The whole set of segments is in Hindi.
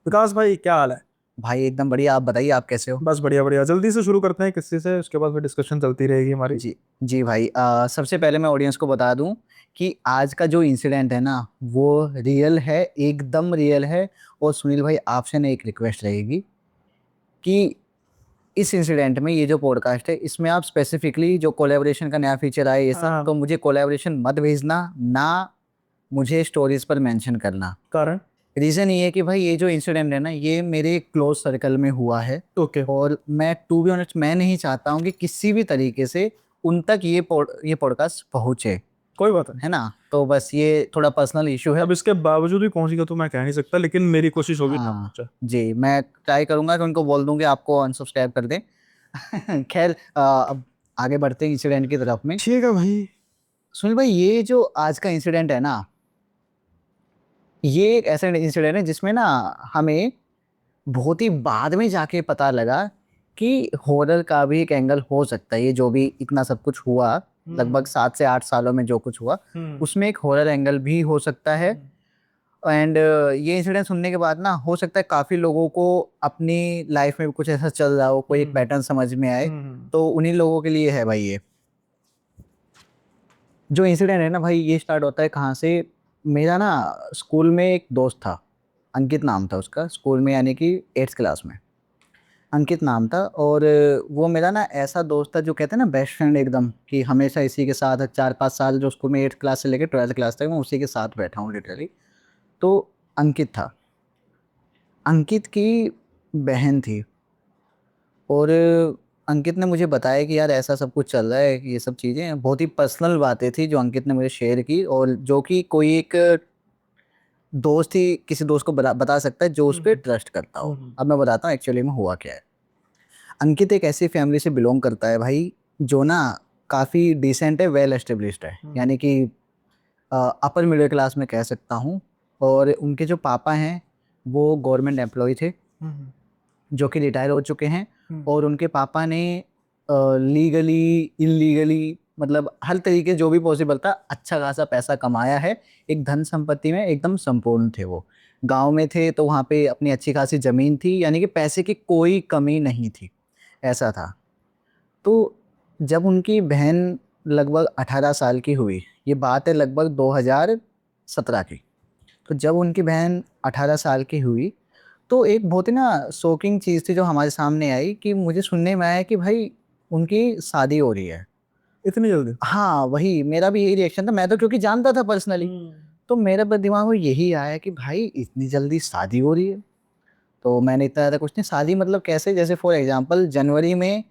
विकास भाई, क्या हाल है? भाई एकदम बढ़िया। आप बताइए, आप कैसे हो? बस बढ़िया बढ़िया। जल्दी से शुरू करते हैं किस्से से, उसके बाद फिर डिस्कशन चलती रहेगी हमारी। जी। जी भाई, सबसे पहले मैं ऑडियंस को बता दूं कि आज का जो इंसिडेंट है ना, वो रियल है, एकदम रियल है। और सुनील भाई, आपसे ना एक रिक्वेस्ट रहेगी कि इस इंसिडेंट में, ये जो पॉडकास्ट है, इसमें आप स्पेसिफिकली जो कोलैबोरेशन का नया फीचर आया ये सब, हाँ। तो मुझे कोलैबोरेशन मत भेजना ना, मुझे स्टोरीज पर मेंशन करना। कारण? रीजन ये है कि भाई, ये जो इंसिडेंट है ना, ये मेरे क्लोज सर्कल में हुआ है। ओके। और मैं टू बी ऑनेस्ट, मैं नहीं चाहता हूँ कि किसी भी तरीके से उन तक ये पॉडकास्ट पहुंचे। कोई बात नहीं। है ना? तो बस ये थोड़ा पर्सनल इशू है। अब इसके बावजूद भी पहुंचेगा तो मैं कह नहीं सकता, लेकिन मेरी कोशिश होगी ना हाँ पहुंचा। जी, मैं ट्राई करूंगा कि उनको बोल दूं कि आपको अनसब्सक्राइब कर दें। खैर, अब आगे बढ़ते हैं इंसिडेंट की तरफ में। ठीक है भाई। सुनील भाई, ये जो आज का इंसिडेंट है ना, ये एक ऐसा इंसिडेंट है जिसमें ना हमें बहुत ही बाद में जाके पता लगा कि हॉरर का भी एक एंगल हो सकता है। ये जो भी इतना सब कुछ हुआ, लगभग हम्म 7 से 8 सालों में जो कुछ हुआ, हम्म उसमें एक हॉरर एंगल भी हो सकता है। हम्म एंड ये इंसिडेंट सुनने के बाद ना, हो सकता है काफी लोगों को अपनी लाइफ में कुछ ऐसा चल रहा हो, कोई एक हम्म पैटर्न समझ में आए। हम्म तो उन्हीं लोगों के लिए है भाई ये जो इंसिडेंट है ना भाई। ये स्टार्ट होता है कहाँ से? मेरा ना स्कूल में एक दोस्त था, अंकित नाम था उसका, स्कूल में यानी कि 8th क्लास में। अंकित नाम था। और वो मेरा ना ऐसा दोस्त था जो कहते हैं ना, बेस्ट फ्रेंड एकदम, कि हमेशा इसी के साथ 4-5 साल, जो स्कूल में 8th क्लास से लेकर 12th क्लास तक मैं उसी के साथ बैठा हूँ लिटरली। तो अंकित था। अंकित की बहन थी। और अंकित ने मुझे बताया कि यार ऐसा सब कुछ चल रहा है, कि ये सब चीज़ें बहुत ही पर्सनल बातें थी जो अंकित ने मुझे शेयर की, और जो कि कोई एक दोस्त ही किसी दोस्त को बता सकता है जो उस पर हम्म ट्रस्ट करता हो। हम्म अब मैं बताता हूँ एक्चुअली में हुआ क्या है। अंकित एक ऐसी फैमिली से बिलोंग करता है भाई, जो ना काफ़ी डिसेंट है, वेल एस्टेब्लिश्ड है, हम्म यानी कि अपर मिडिल क्लास में कह सकता हूँ। और उनके जो पापा हैं, वो गवर्नमेंट एम्प्लॉय थे, हम्म जो कि रिटायर हो चुके हैं। हम्म और उनके पापा ने लीगली, इलीगली, मतलब हर तरीके जो भी पॉसिबल था, अच्छा खासा पैसा कमाया है। एक धन संपत्ति में एकदम संपूर्ण थे वो। गांव में थे तो वहाँ पे अपनी अच्छी खासी जमीन थी, यानी कि पैसे की कोई कमी नहीं थी, ऐसा था। तो जब उनकी बहन लगभग 18 साल की हुई, ये बात है लगभग 2017 की। तो जब उनकी बहन 18 साल की हुई, तो एक बहुत ही ना शॉकिंग चीज़ थी जो हमारे सामने आई, कि मुझे सुनने में आया कि भाई उनकी शादी हो रही है। इतनी जल्दी? हाँ, वही मेरा भी यही रिएक्शन था, मैं तो क्योंकि जानता था पर्सनली। हम्म तो मेरे दिमाग में यही आया कि भाई इतनी जल्दी शादी हो रही है। तो मैंने इतना ज़्यादा कुछ नहीं, शादी मतलब कैसे, जैसे फॉर एग्जांपल जनवरी में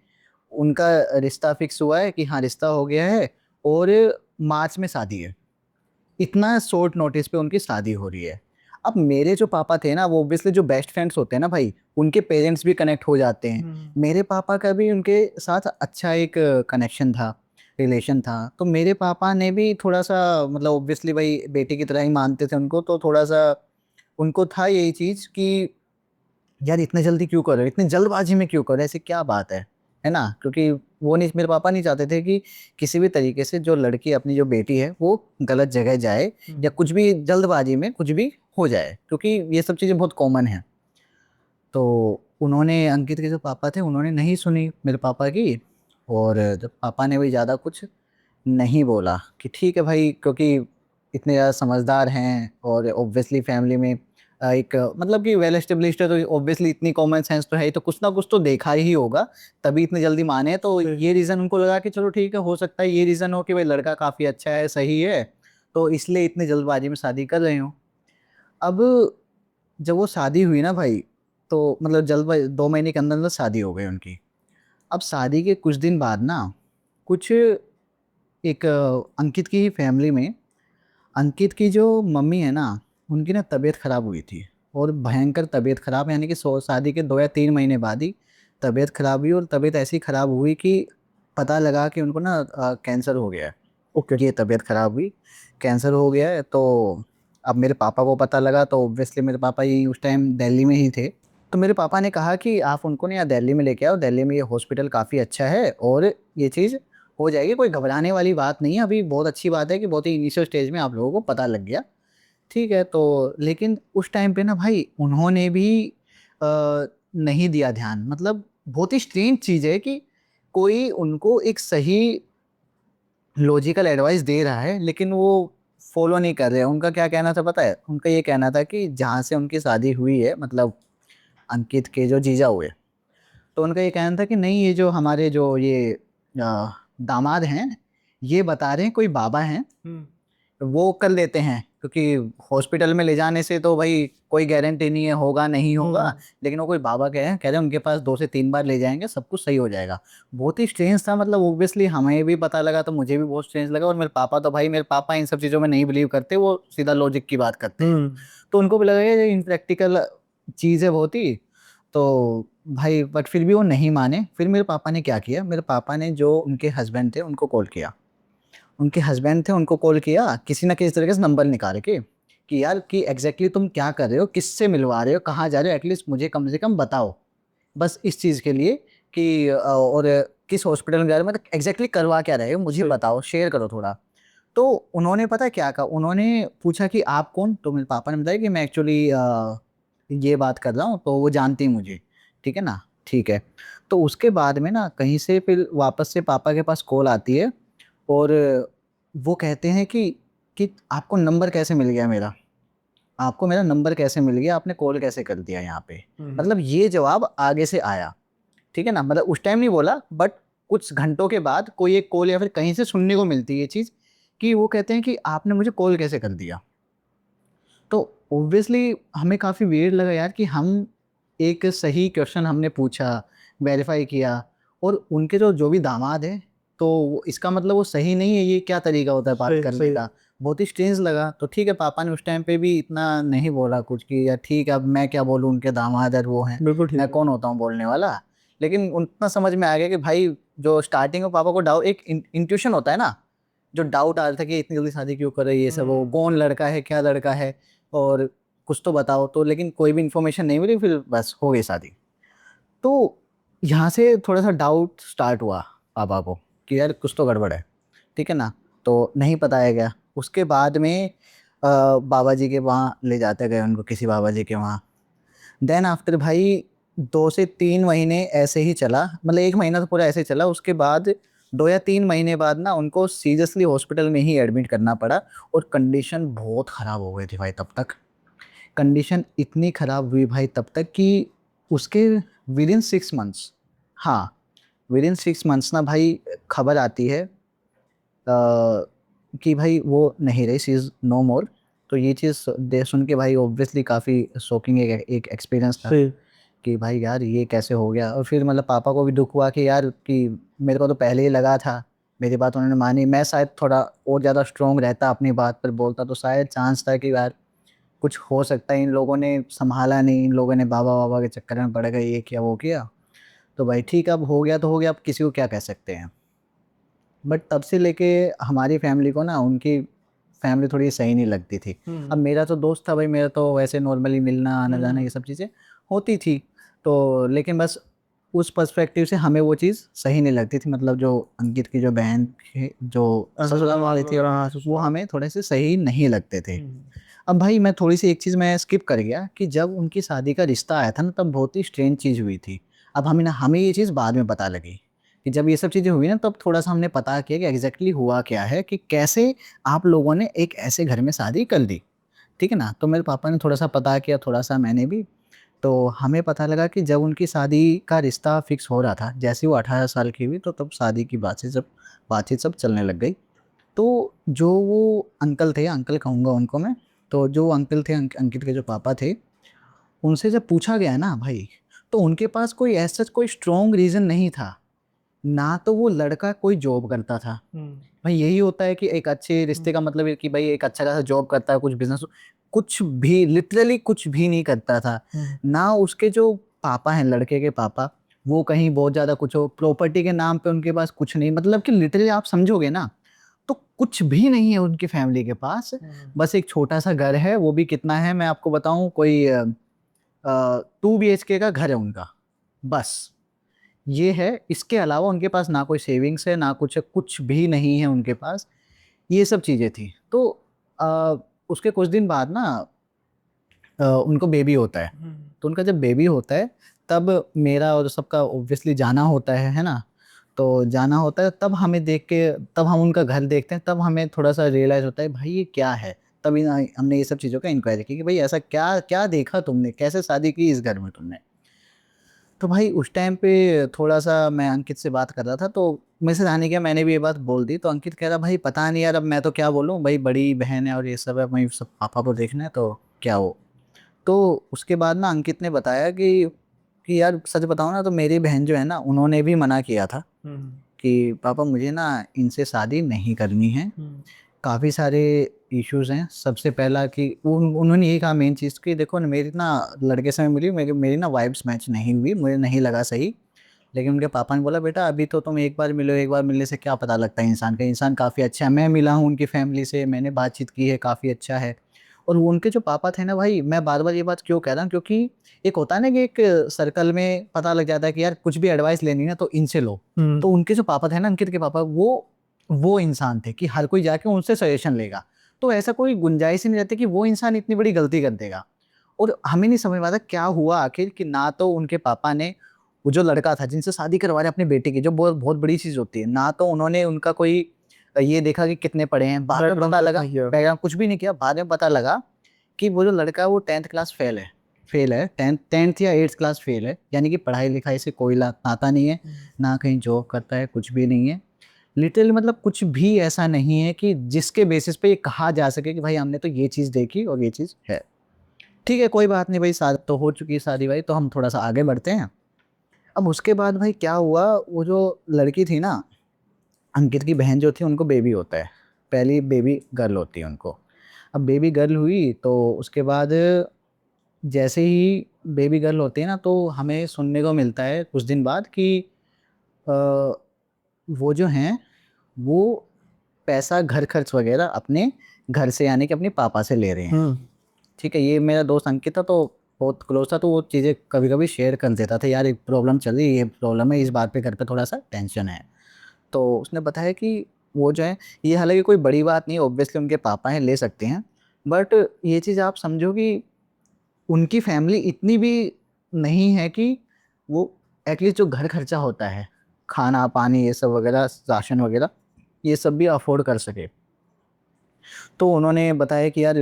उनका रिश्ता फिक्स हुआ है कि हाँ रिश्ता हो गया है, और मार्च में शादी है। इतना शॉर्ट नोटिस पे उनकी शादी हो रही है। अब मेरे जो पापा थे ना, वो ऑब्वियसली जो बेस्ट फ्रेंड्स होते हैं ना भाई, उनके पेरेंट्स भी कनेक्ट हो जाते हैं। हम्म मेरे पापा का भी उनके साथ अच्छा एक कनेक्शन था, रिलेशन था। तो मेरे पापा ने भी थोड़ा सा, मतलब ऑब्वियसली भाई बेटे की तरह ही मानते थे उनको, तो थोड़ा सा उनको था यही चीज़ कि यार इतने जल्दी क्यों कर रहे हो, इतनी जल्दबाजी में क्यों कर रहे हो, ऐसी क्या बात है ना? क्योंकि वो नहीं, मेरे पापा नहीं चाहते थे कि किसी भी तरीके से जो लड़की, अपनी जो बेटी है, वो गलत जगह जाए, या हम्म कुछ भी जल्दबाजी में कुछ भी हो जाए, क्योंकि ये सब चीज़ें बहुत कॉमन है। तो उन्होंने, अंकित के जो पापा थे, उन्होंने नहीं सुनी मेरे पापा की। और जब पापा ने भी ज़्यादा कुछ नहीं बोला कि ठीक है भाई, क्योंकि इतने ज़्यादा समझदार हैं, और ऑब्वियसली फैमिली में एक मतलब कि वेल एस्टेब्लिश्ड है, तो ऑब्वियसली इतनी कॉमन सेंस तो है ही, तो कुछ ना कुछ तो देखा ही होगा, तभी इतने जल्दी माने। तो ठीक। ये रीज़न उनको लगा कि चलो ठीक है, हो सकता है ये रीज़न हो कि भाई लड़का काफ़ी अच्छा है, सही है, तो इसलिए इतनी जल्दबाजी में शादी कर रहे हो। अब जब वो शादी हुई ना भाई, तो मतलब जल्द 2 महीने के अंदर अंदर शादी हो गई उनकी। अब शादी के कुछ दिन बाद ना, कुछ एक अंकित की ही फैमिली में, अंकित की जो मम्मी है ना, उनकी ना तबीयत खराब हुई थी। और भयंकर तबीयत खराब, यानी कि शादी के 2 या 3 महीने बाद ही तबीयत खराब हुई। और तबीयत ऐसी खराब हुई कि पता लगा कि उनको ना कैंसर हो गया है। ओके। ये तबीयत खराब हुई, कैंसर हो गया है। तो अब मेरे पापा को पता लगा, तो ऑब्वियसली मेरे पापा ही उस टाइम दिल्ली में ही थे। तो मेरे पापा ने कहा कि आप उनको ना यहाँ दिल्ली में लेके आओ, दिल्ली में ये हॉस्पिटल काफ़ी अच्छा है, और ये चीज़ हो जाएगी, कोई घबराने वाली बात नहीं है। अभी बहुत अच्छी बात है कि बहुत ही इनिशियल स्टेज में आप लोगों को पता लग गया ठीक है, तो लेकिन उस टाइम पे ना भाई उन्होंने भी नहीं दिया ध्यान। मतलब बहुत ही स्ट्रेंज चीज़ है कि कोई उनको एक सही लॉजिकल एडवाइस दे रहा है लेकिन वो फॉलो नहीं कर रहे हैं। उनका क्या कहना था पता है? उनका ये कहना था कि जहाँ से उनकी शादी हुई है, मतलब अंकित के जो जीजा हुए, तो उनका ये कहना था कि नहीं, ये जो हमारे जो ये दामाद हैं, ये बता रहे हैं कोई बाबा हैं, वो कर लेते हैं, क्योंकि हॉस्पिटल में ले जाने से तो भाई कोई गारंटी नहीं है होगा नहीं होगा, लेकिन वो कोई बाबा कह रहे हैं उनके पास 2 से 3 बार ले जाएंगे सब कुछ सही हो जाएगा। बहुत ही स्ट्रेंज था। मतलब ऑब्वियसली हमें भी पता लगा तो मुझे भी बहुत स्ट्रेंज लगा, और मेरे पापा तो भाई, मेरे पापा इन सब चीज़ों में नहीं बिलीव करते, वो सीधा लॉजिक की बात करते हैं। तो उनको भी लगा ये इनप्रैक्टिकल चीज़ है बहुत ही। तो भाई बट फिर भी वो नहीं माने। फिर मेरे पापा ने क्या किया, मेरे पापा ने जो उनके हस्बैंड थे उनको कॉल किया। उनके हस्बैंड थे, उनको कॉल किया, किसी ना किसी तरीके से नंबर निकाल के, कि यार कि एग्जैक्टली तुम क्या कर रहे हो, किससे मिलवा रहे हो, कहाँ जा रहे हो, एटलीस्ट मुझे कम से कम बताओ, बस इस चीज़ के लिए कि और किस हॉस्पिटल में जा रहे हो, मतलब एग्जैक्टली करवा क्या रहे हो मुझे बताओ, शेयर करो थोड़ा। तो उन्होंने पता है क्या कहा, उन्होंने पूछा कि आप कौन? तो मेरे पापा ने बताया कि मैं एक्चुअली ये बात कर रहा हूँ, तो वो जानती हैं मुझे। ठीक है ना, ठीक है। तो उसके बाद में ना कहीं से फिर वापस से पापा के पास कॉल आती है, और वो कहते हैं कि आपको नंबर कैसे मिल गया मेरा? आपको मेरा नंबर कैसे मिल गया? आपने कॉल कैसे कर दिया यहाँ पे? मतलब ये जवाब आगे से आया। ठीक है ना, मतलब उस टाइम नहीं बोला, बट कुछ घंटों के बाद कोई एक कॉल या फिर कहीं से सुनने को मिलती है ये चीज़, कि वो कहते हैं कि आपने मुझे कॉल कैसे कर दिया? तो ऑब्वियसली हमें काफ़ी वियर्ड लगा यार कि हम एक सही क्वेश्चन हमने पूछा, वेरीफाई किया, और उनके जो भी दामाद हैं, तो इसका मतलब वो सही नहीं है। ये क्या तरीका होता है बात करने का? बहुत ही स्ट्रेंज लगा। तो ठीक है, पापा ने उस टाइम पे भी इतना नहीं बोला कुछ कि यार ठीक है, अब मैं क्या बोलूँ, उनके दामाद और वो हैं, बिल्कुल ठीक मैं है। कौन होता हूँ बोलने वाला। लेकिन उतना समझ में आ गया कि भाई जो स्टार्टिंग में पापा को डाउट, एक इंट्यूशन होता है ना, जो डाउट आ रहा था कि इतनी जल्दी शादी क्यों कर रही है, ये सब, वो कौन लड़का है, क्या लड़का है, और कुछ तो बताओ। तो लेकिन कोई भी इन्फॉर्मेशन नहीं मिली, फिर बस हो गई शादी। तो यहाँ से थोड़ा सा डाउट स्टार्ट हुआ पापा को कि यार कुछ तो गड़बड़ है। ठीक है ना, तो नहीं बताया गया। उसके बाद में बाबा जी के वहाँ ले जाते गए उनको, किसी बाबा जी के वहाँ। देन आफ्टर भाई 2 से 3 महीने ऐसे ही चला, मतलब 1 महीना तो पूरा ऐसे ही चला। उसके बाद 2 या 3 महीने बाद ना उनको सीरियसली हॉस्पिटल में ही एडमिट करना पड़ा, और कंडीशन बहुत ख़राब हो गई थी भाई तब तक। कंडीशन इतनी ख़राब हुई भाई तब तक कि उसके विदिन 6 मंथ्स, हाँ, विदिन 6 मंथ्स ना भाई खबर आती है कि भाई वो नहीं रही, सी इज़ नो मोर। तो ये चीज़ दे सुन के भाई ऑब्वियसली काफ़ी शॉकिंग एक एक्सपीरियंस था सही। कि भाई यार ये कैसे हो गया। और फिर मतलब पापा को भी दुख हुआ कि यार कि मेरे को तो पहले ही लगा था, मेरी बात उन्होंने मानी। मैं शायद थोड़ा और ज़्यादा स्ट्रोंग रहता, अपनी बात पर बोलता, तो शायद चांस था कि यार कुछ हो सकता है। इन लोगों ने संभाला नहीं, इन लोगों ने बाबा वाबा के चक्कर में पड़ गए, ये किया वो किया। तो भाई ठीक है, अब हो गया तो हो गया, अब किसी को क्या कह सकते हैं। बट तब से लेके हमारी फैमिली को ना उनकी फैमिली थोड़ी सही नहीं लगती थी। अब मेरा तो दोस्त था भाई, मेरा तो वैसे नॉर्मली मिलना आना जाना ये सब चीज़ें होती थी। तो लेकिन बस उस पर्सपेक्टिव से हमें वो चीज़ सही नहीं लगती थी। मतलब जो अंकित की जो बहन के जो ससुराल वाली थी, वो हमें थोड़े से सही नहीं लगते थे। अब भाई मैं थोड़ी सी एक चीज़ मैं स्किप कर गया कि जब उनकी शादी का रिश्ता आया था ना, तब बहुत ही स्ट्रेंज चीज़ हुई थी। अब हमें ये चीज़ बाद में पता लगी कि जब ये सब चीज़ें हुई ना, तब थोड़ा सा हमने पता किया कि एग्जैक्टली हुआ क्या है, कि कैसे आप लोगों ने एक ऐसे घर में शादी कर दी। ठीक है ना, तो मेरे पापा ने थोड़ा सा पता किया, थोड़ा सा मैंने भी। तो हमें पता लगा कि जब उनकी शादी का रिश्ता फिक्स हो रहा था, जैसे ही वो 18 साल की हुई, तो तब शादी की बातचीत सब चलने लग गई। तो जो वो अंकल थे, अंकल कहूँगा उनको मैं, तो जो अंकल थे, अंकित के जो पापा थे, उनसे जब पूछा गया ना भाई, तो उनके पास कोई ऐसा कोई स्ट्रॉन्ग रीज़न नहीं था। ना तो वो लड़का कोई जॉब करता था। भाई यही होता है कि एक अच्छे रिश्ते का मतलब है कि भाई एक अच्छा खासा जॉब करता है, कुछ बिजनेस, कुछ भी, लिटरली कुछ भी नहीं करता था। ना उसके जो पापा हैं, लड़के के पापा, वो कहीं बहुत ज़्यादा कुछ हो, प्रॉपर्टी के नाम पे उनके पास कुछ नहीं, मतलब कि लिटरली आप समझोगे ना, तो कुछ भी नहीं है उनकी फैमिली के पास। बस एक छोटा सा घर है, वो भी कितना है मैं आपको बताऊं, कोई 2 BHK का घर है उनका, बस ये है। इसके अलावा उनके पास ना कोई सेविंग्स है, ना कुछ है, कुछ भी नहीं है उनके पास। ये सब चीज़ें थी। तो उसके कुछ दिन बाद ना उनको बेबी होता है। तो उनका जब बेबी होता है तब मेरा और सबका ऑब्वियसली जाना होता है ना। तो जाना होता है तब हमें देख के, तब हम उनका घर देखते हैं, तब हमें थोड़ा सा रियलाइज़ होता है भाई ये क्या है। तभी ना हमने ये सब चीज़ों का इंक्वायरी की कि भाई ऐसा क्या क्या देखा तुमने, कैसे शादी की इस घर में तुमने। तो भाई उस टाइम पे थोड़ा सा मैं अंकित से बात कर रहा था, तो मेरे से जाने क्या मैंने भी ये बात बोल दी। तो अंकित कह रहा भाई पता नहीं यार अब मैं तो क्या बोलूँ, भाई बड़ी बहन है और ये सब है, भाई सब पापा को देखना है तो क्या हो। तो उसके बाद ना अंकित ने बताया कि यार सच बताऊं ना तो मेरी बहन जो है ना उन्होंने भी मना किया था कि पापा मुझे ना इनसे शादी नहीं करनी है। काफ़ी सारे इश्यूज हैं। सबसे पहला कि उन्होंने यही कहा मेन चीज़ कि देखो ना मेरी ना लड़के से मिली, मेरी ना वाइब्स मैच नहीं हुई, मुझे नहीं लगा सही। लेकिन उनके पापा ने बोला बेटा अभी तो तुम एक बार मिलो, एक बार मिलने से क्या पता लगता है इंसान का, इंसान काफ़ी अच्छा है। मैं मिला हूँ उनकी फैमिली से, मैंने बातचीत की है, काफ़ी अच्छा है। और वो उनके जो पापा थे ना भाई, मैं बार बार ये बात क्यों कह रहा हूँ, क्योंकि एक होता है ना कि एक सर्कल में पता लग जाता है कि यार कुछ भी एडवाइस लेनी है तो इनसे लो। तो उनके जो पापा थे ना, अंकित के पापा, वो इंसान थे कि हर कोई जाके उनसे सजेशन लेगा। तो ऐसा कोई गुंजाइश ही नहीं रहती कि वो इंसान इतनी बड़ी गलती कर देगा। और हमें नहीं समझ में आता क्या हुआ आखिर कि ना तो उनके पापा ने वो जो लड़का था जिनसे शादी करवा रहे अपने बेटे की, जो बहुत बहुत बड़ी चीज होती है, ना तो उन्होंने उनका कोई ये देखा कि कितने पढ़े हैं। बाद में पता लगा, बैकग्राउंड कुछ भी नहीं किया, बाद में पता लगा कि वो जो लड़का है वो 10th क्लास फेल है 10th या 8th क्लास फेल है। यानी कि पढ़ाई लिखाई से कोई नाता नहीं है, ना कहीं जॉब करता है, कुछ भी नहीं है। लिटरली मतलब कुछ भी ऐसा नहीं है कि जिसके बेसिस पे ये कहा जा सके कि भाई हमने तो ये चीज़ देखी और ये चीज़ है। ठीक है कोई बात नहीं भाई, शादी तो हो चुकी है शादी भाई, तो हम थोड़ा सा आगे बढ़ते हैं। अब उसके बाद भाई क्या हुआ, वो जो लड़की थी ना, अंकित की बहन जो थी, उनको बेबी होता है। पहली बेबी गर्ल होती है उनको। अब बेबी गर्ल हुई तो उसके बाद जैसे ही बेबी गर्ल होती है ना तो हमें सुनने को मिलता है कुछ दिन बाद कि अ, वो जो हैं वो पैसा घर खर्च वगैरह अपने घर से यानी कि अपने पापा से ले रहे हैं। ठीक है, ये मेरा दोस्त अंकित था तो बहुत क्लोज था, तो वो चीज़ें कभी कभी शेयर कर देता था, यार एक प्रॉब्लम चल रही है, ये प्रॉब्लम है, इस बात पे घर पे थोड़ा सा टेंशन है। तो उसने बताया कि वो जो है, ये हालांकि कोई बड़ी बात नहीं, ऑब्वियसली उनके पापा हैं, ले सकते हैं। बट ये चीज़ आप समझो कि उनकी फैमिली इतनी भी नहीं है कि वो एटलीस्ट जो घर खर्चा होता है, खाना पानी ये सब वगैरह, राशन वगैरह, ये सब भी अफोर्ड कर सके। तो उन्होंने बताया कि यार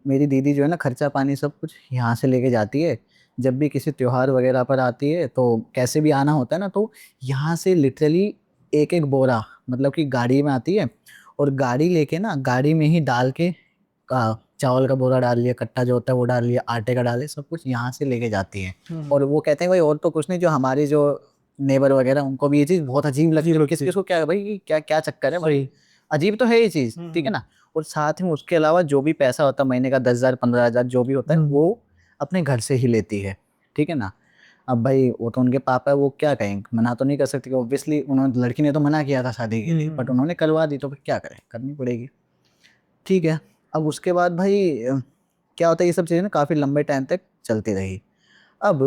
मेरी दीदी जो है ना खर्चा पानी सब कुछ यहाँ से लेके जाती है। जब भी किसी त्योहार वगैरह पर आती है तो कैसे भी आना होता है ना, तो यहाँ से लिटरली एक एक बोरा, मतलब कि गाड़ी में आती है और गाड़ी लेके ना गाड़ी में ही डाल के चावल का बोरा डाल लिया, कट्टा जो होता है वो डाल लिया, आटे का डाल लिया, सब कुछ यहाँ से लेके जाती है। और वो कहते हैं भाई और तो कुछ नहीं, जो हमारे जो नेबर वगैरह उनको भी ये चीज़ बहुत अजीब लगती है, किसी को क्या भाई क्या क्या चक्कर है भाई, अजीब तो है ये चीज़, ठीक है ना। और साथ में उसके अलावा जो भी पैसा होता है महीने का 10,000 15,000 जो भी होता है वो अपने घर से ही लेती है, ठीक है ना। अब भाई वो तो उनके पापा है, वो क्या कहेंगे, मना तो नहीं कर सकते, ऑब्वियसली उन्होंने, लड़की ने तो मना किया था शादी के लिए, बट उन्होंने करवा दी तो फिर क्या करें, करनी पड़ेगी। ठीक है। अब उसके बाद भाई क्या होता है, ये सब चीज़ें ना काफ़ी लंबे टाइम तक चलती रही। अब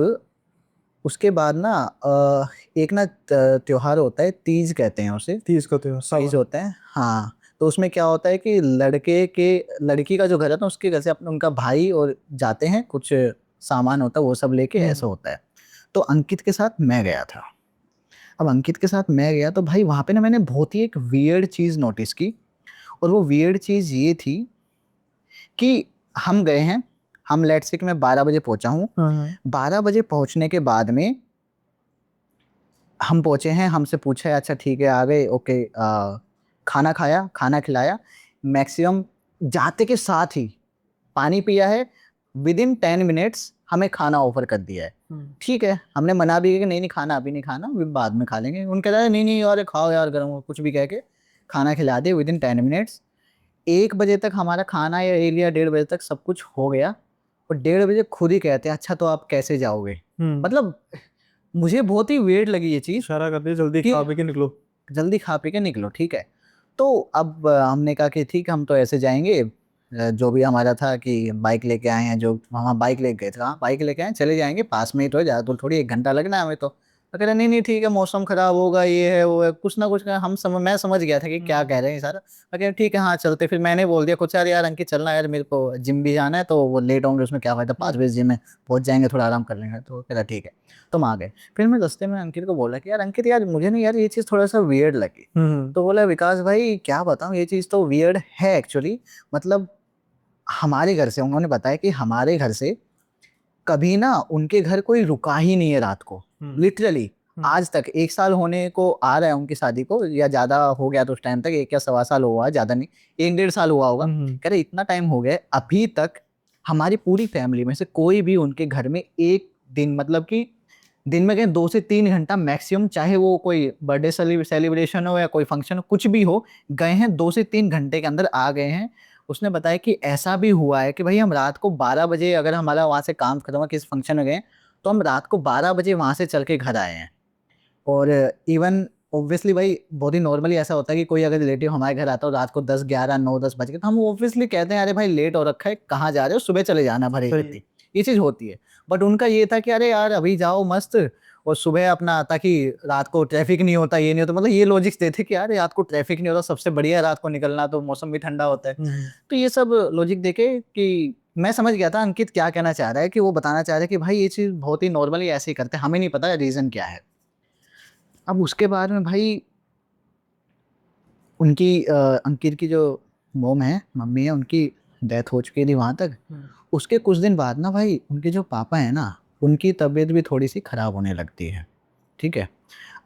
उसके बाद ना एक ना त्योहार होता है, तीज कहते हैं उसे, तीज का त्योहार तीज होता है हाँ। तो उसमें क्या होता है कि लड़की का जो घर है ना उसके घर से अपना उनका भाई और जाते हैं, कुछ सामान होता है वो सब लेके, ऐसा होता है। तो अंकित के साथ मैं गया था। अब अंकित के साथ मैं गया तो भाई वहाँ पे ना मैंने बहुत ही एक वियर्ड चीज़ नोटिस की। और वो वियर्ड चीज़ ये थी कि हम गए हैं, हम लेट्स से कि मैं 12 बजे पहुंचा हूँ। 12 बजे पहुंचने के बाद में हम पहुंचे हैं, हमसे पूछा है अच्छा ठीक है आ गए, ओके खाना खाया, खाना खिलाया, मैक्सिमम जाते के साथ ही पानी पिया है, विद इन 10 मिनट्स हमें खाना ऑफर कर दिया है। ठीक है, हमने मना भी किया कि नहीं नहीं खाना अभी नहीं खाना, अभी बाद में खा लेंगे। उनके कहता है नहीं नहीं यार खाओ यार गर्म हो, कुछ भी कह के खाना खिला दिया विद इन 10 मिनट्स। 1 बजे तक हमारा खाना या 1 या 1:30 बजे तक सब कुछ हो गया। और 1:30 बजे खुद ही कहते हैं अच्छा तो आप कैसे जाओगे। मतलब मुझे बहुत ही वेट लगी ये चीज़, इशारा कर दिया जल्दी कि खा पी के निकलो। जल्दी खा पी के निकलो, ठीक है। तो अब हमने कहा कि ठीक है हम तो ऐसे जाएंगे। जो भी हमारा था कि बाइक लेके आए हैं, जो वहाँ बाइक लेके गए थे, हाँ बाइक लेके आए, चले जाएंगे, पास में ही तो है, ज़्यादा दूर थोड़ी, 1 घंटा लगना है हमें तो। तो कह रहा नहीं नहीं ठीक है, मौसम खराब होगा, ये है वो है, कुछ ना कुछ मैं समझ गया था कि क्या कह रहे हैं सारा। मैं कह ठीक है हाँ चलते। फिर मैंने बोल दिया कुछ, यार यार अंकित चलना यार, मेरे को जिम भी जाना है, तो वो लेट होंगे उसमें क्या फायदा, 5 बजे जिम में पहुंच जाएंगे, थोड़ा आराम कर लेंगे। तो कह रहा ठीक है। तो हम आ गए। फिर मैं रास्ते में अंकित को बोला कि यार अंकित यार मुझे ना यार ये चीज़ थोड़ा सा वियर्ड लगी। तो बोला विकास भाई क्या बताऊँ, ये चीज़ तो वियर्ड है एक्चुअली। मतलब हमारे घर से, उन्होंने बताया कि हमारे घर से कभी ना उनके घर कोई रुका ही नहीं है रात को, लिटरली आज तक। 1 साल होने को आ रहा है उनकी शादी को, या ज्यादा हो गया तो उस टाइम तक 1 या 1.25 साल हुआ है, ज्यादा नहीं, 1-1.5 साल हुआ होगा। कह रहे इतना टाइम हो गया है, अभी तक हमारी पूरी फैमिली में से कोई भी उनके घर में एक दिन, मतलब कि दिन में कहें 2 से 3 घंटा मैक्सिमम, चाहे वो कोई बर्थडे सेलिब्रेशन हो या कोई फंक्शन हो, कुछ भी हो, गए हैं 2 से 3 घंटे के अंदर आ गए हैं। उसने बताया कि ऐसा भी हुआ है कि भाई हम रात को 12 बजे, अगर हमारा वहाँ से काम खत्म हुआ किसी फंक्शन में गए, तो हम रात को 12 बजे वहाँ से चल के घर आए हैं। और इवन ऑब्वियसली भाई बहुत ही नॉर्मली ऐसा होता है कि कोई अगर रिलेटिव हमारे घर आता हो रात को 10, 11, 9, 10 बज के, तो हम ऑब्वियसली कहते हैं अरे भाई लेट हो रखा है, कहाँ जा रहे हो, सुबह चले जाना भरे इतनी। ये चीज़ होती है। बट उनका ये था कि अरे यार अभी जाओ मस्त, और सुबह अपना, ताकि रात को ट्रैफिक नहीं होता, ये नहीं होता, मतलब ये लॉजिक्स देते कि यार रात को ट्रैफिक नहीं होता, सबसे बढ़िया है रात को निकलना, तो मौसम भी ठंडा होता है। तो ये सब लॉजिक देके कि मैं समझ गया था अंकित क्या कहना चाह रहा है, कि वो बताना चाह रहा है कि भाई ये चीज़ बहुत ही नॉर्मली ऐसे ही करते हैं, हमें नहीं पता रीज़न क्या है। अब उसके बाद में भाई उनकी अंकित की जो मोम है, मम्मी है, उनकी डेथ हो चुकी थी वहाँ तक। उसके कुछ दिन बाद ना भाई उनके जो पापा हैं ना, उनकी तबीयत भी थोड़ी सी ख़राब होने लगती है। ठीक है।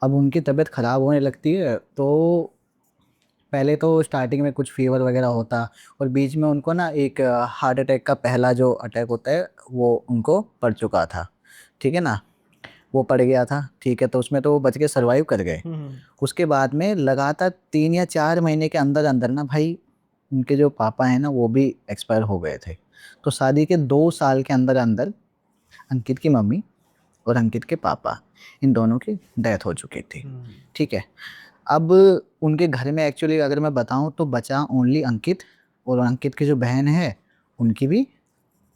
अब उनकी तबीयत ख़राब होने लगती है, तो पहले तो स्टार्टिंग में कुछ फीवर वगैरह होता, और बीच में उनको ना एक हार्ट अटैक का पहला जो अटैक होता है वो उनको पड़ चुका था। ठीक है ना, वो पड़ गया था। ठीक है, तो उसमें तो वो बच के सर्वाइव कर गए। उसके बाद में लगातार 3 या 4 महीने के अंदर अंदर ना भाई उनके जो पापा हैं ना वो भी एक्सपायर हो गए थे। तो शादी के 2 साल के अंदर अंदर अंकित की मम्मी और अंकित के पापा, इन दोनों की डेथ हो चुकी थी। ठीक है। अब उनके घर में एक्चुअली अगर मैं बताऊं तो बचा ओनली अंकित, और अंकित की जो बहन है उनकी भी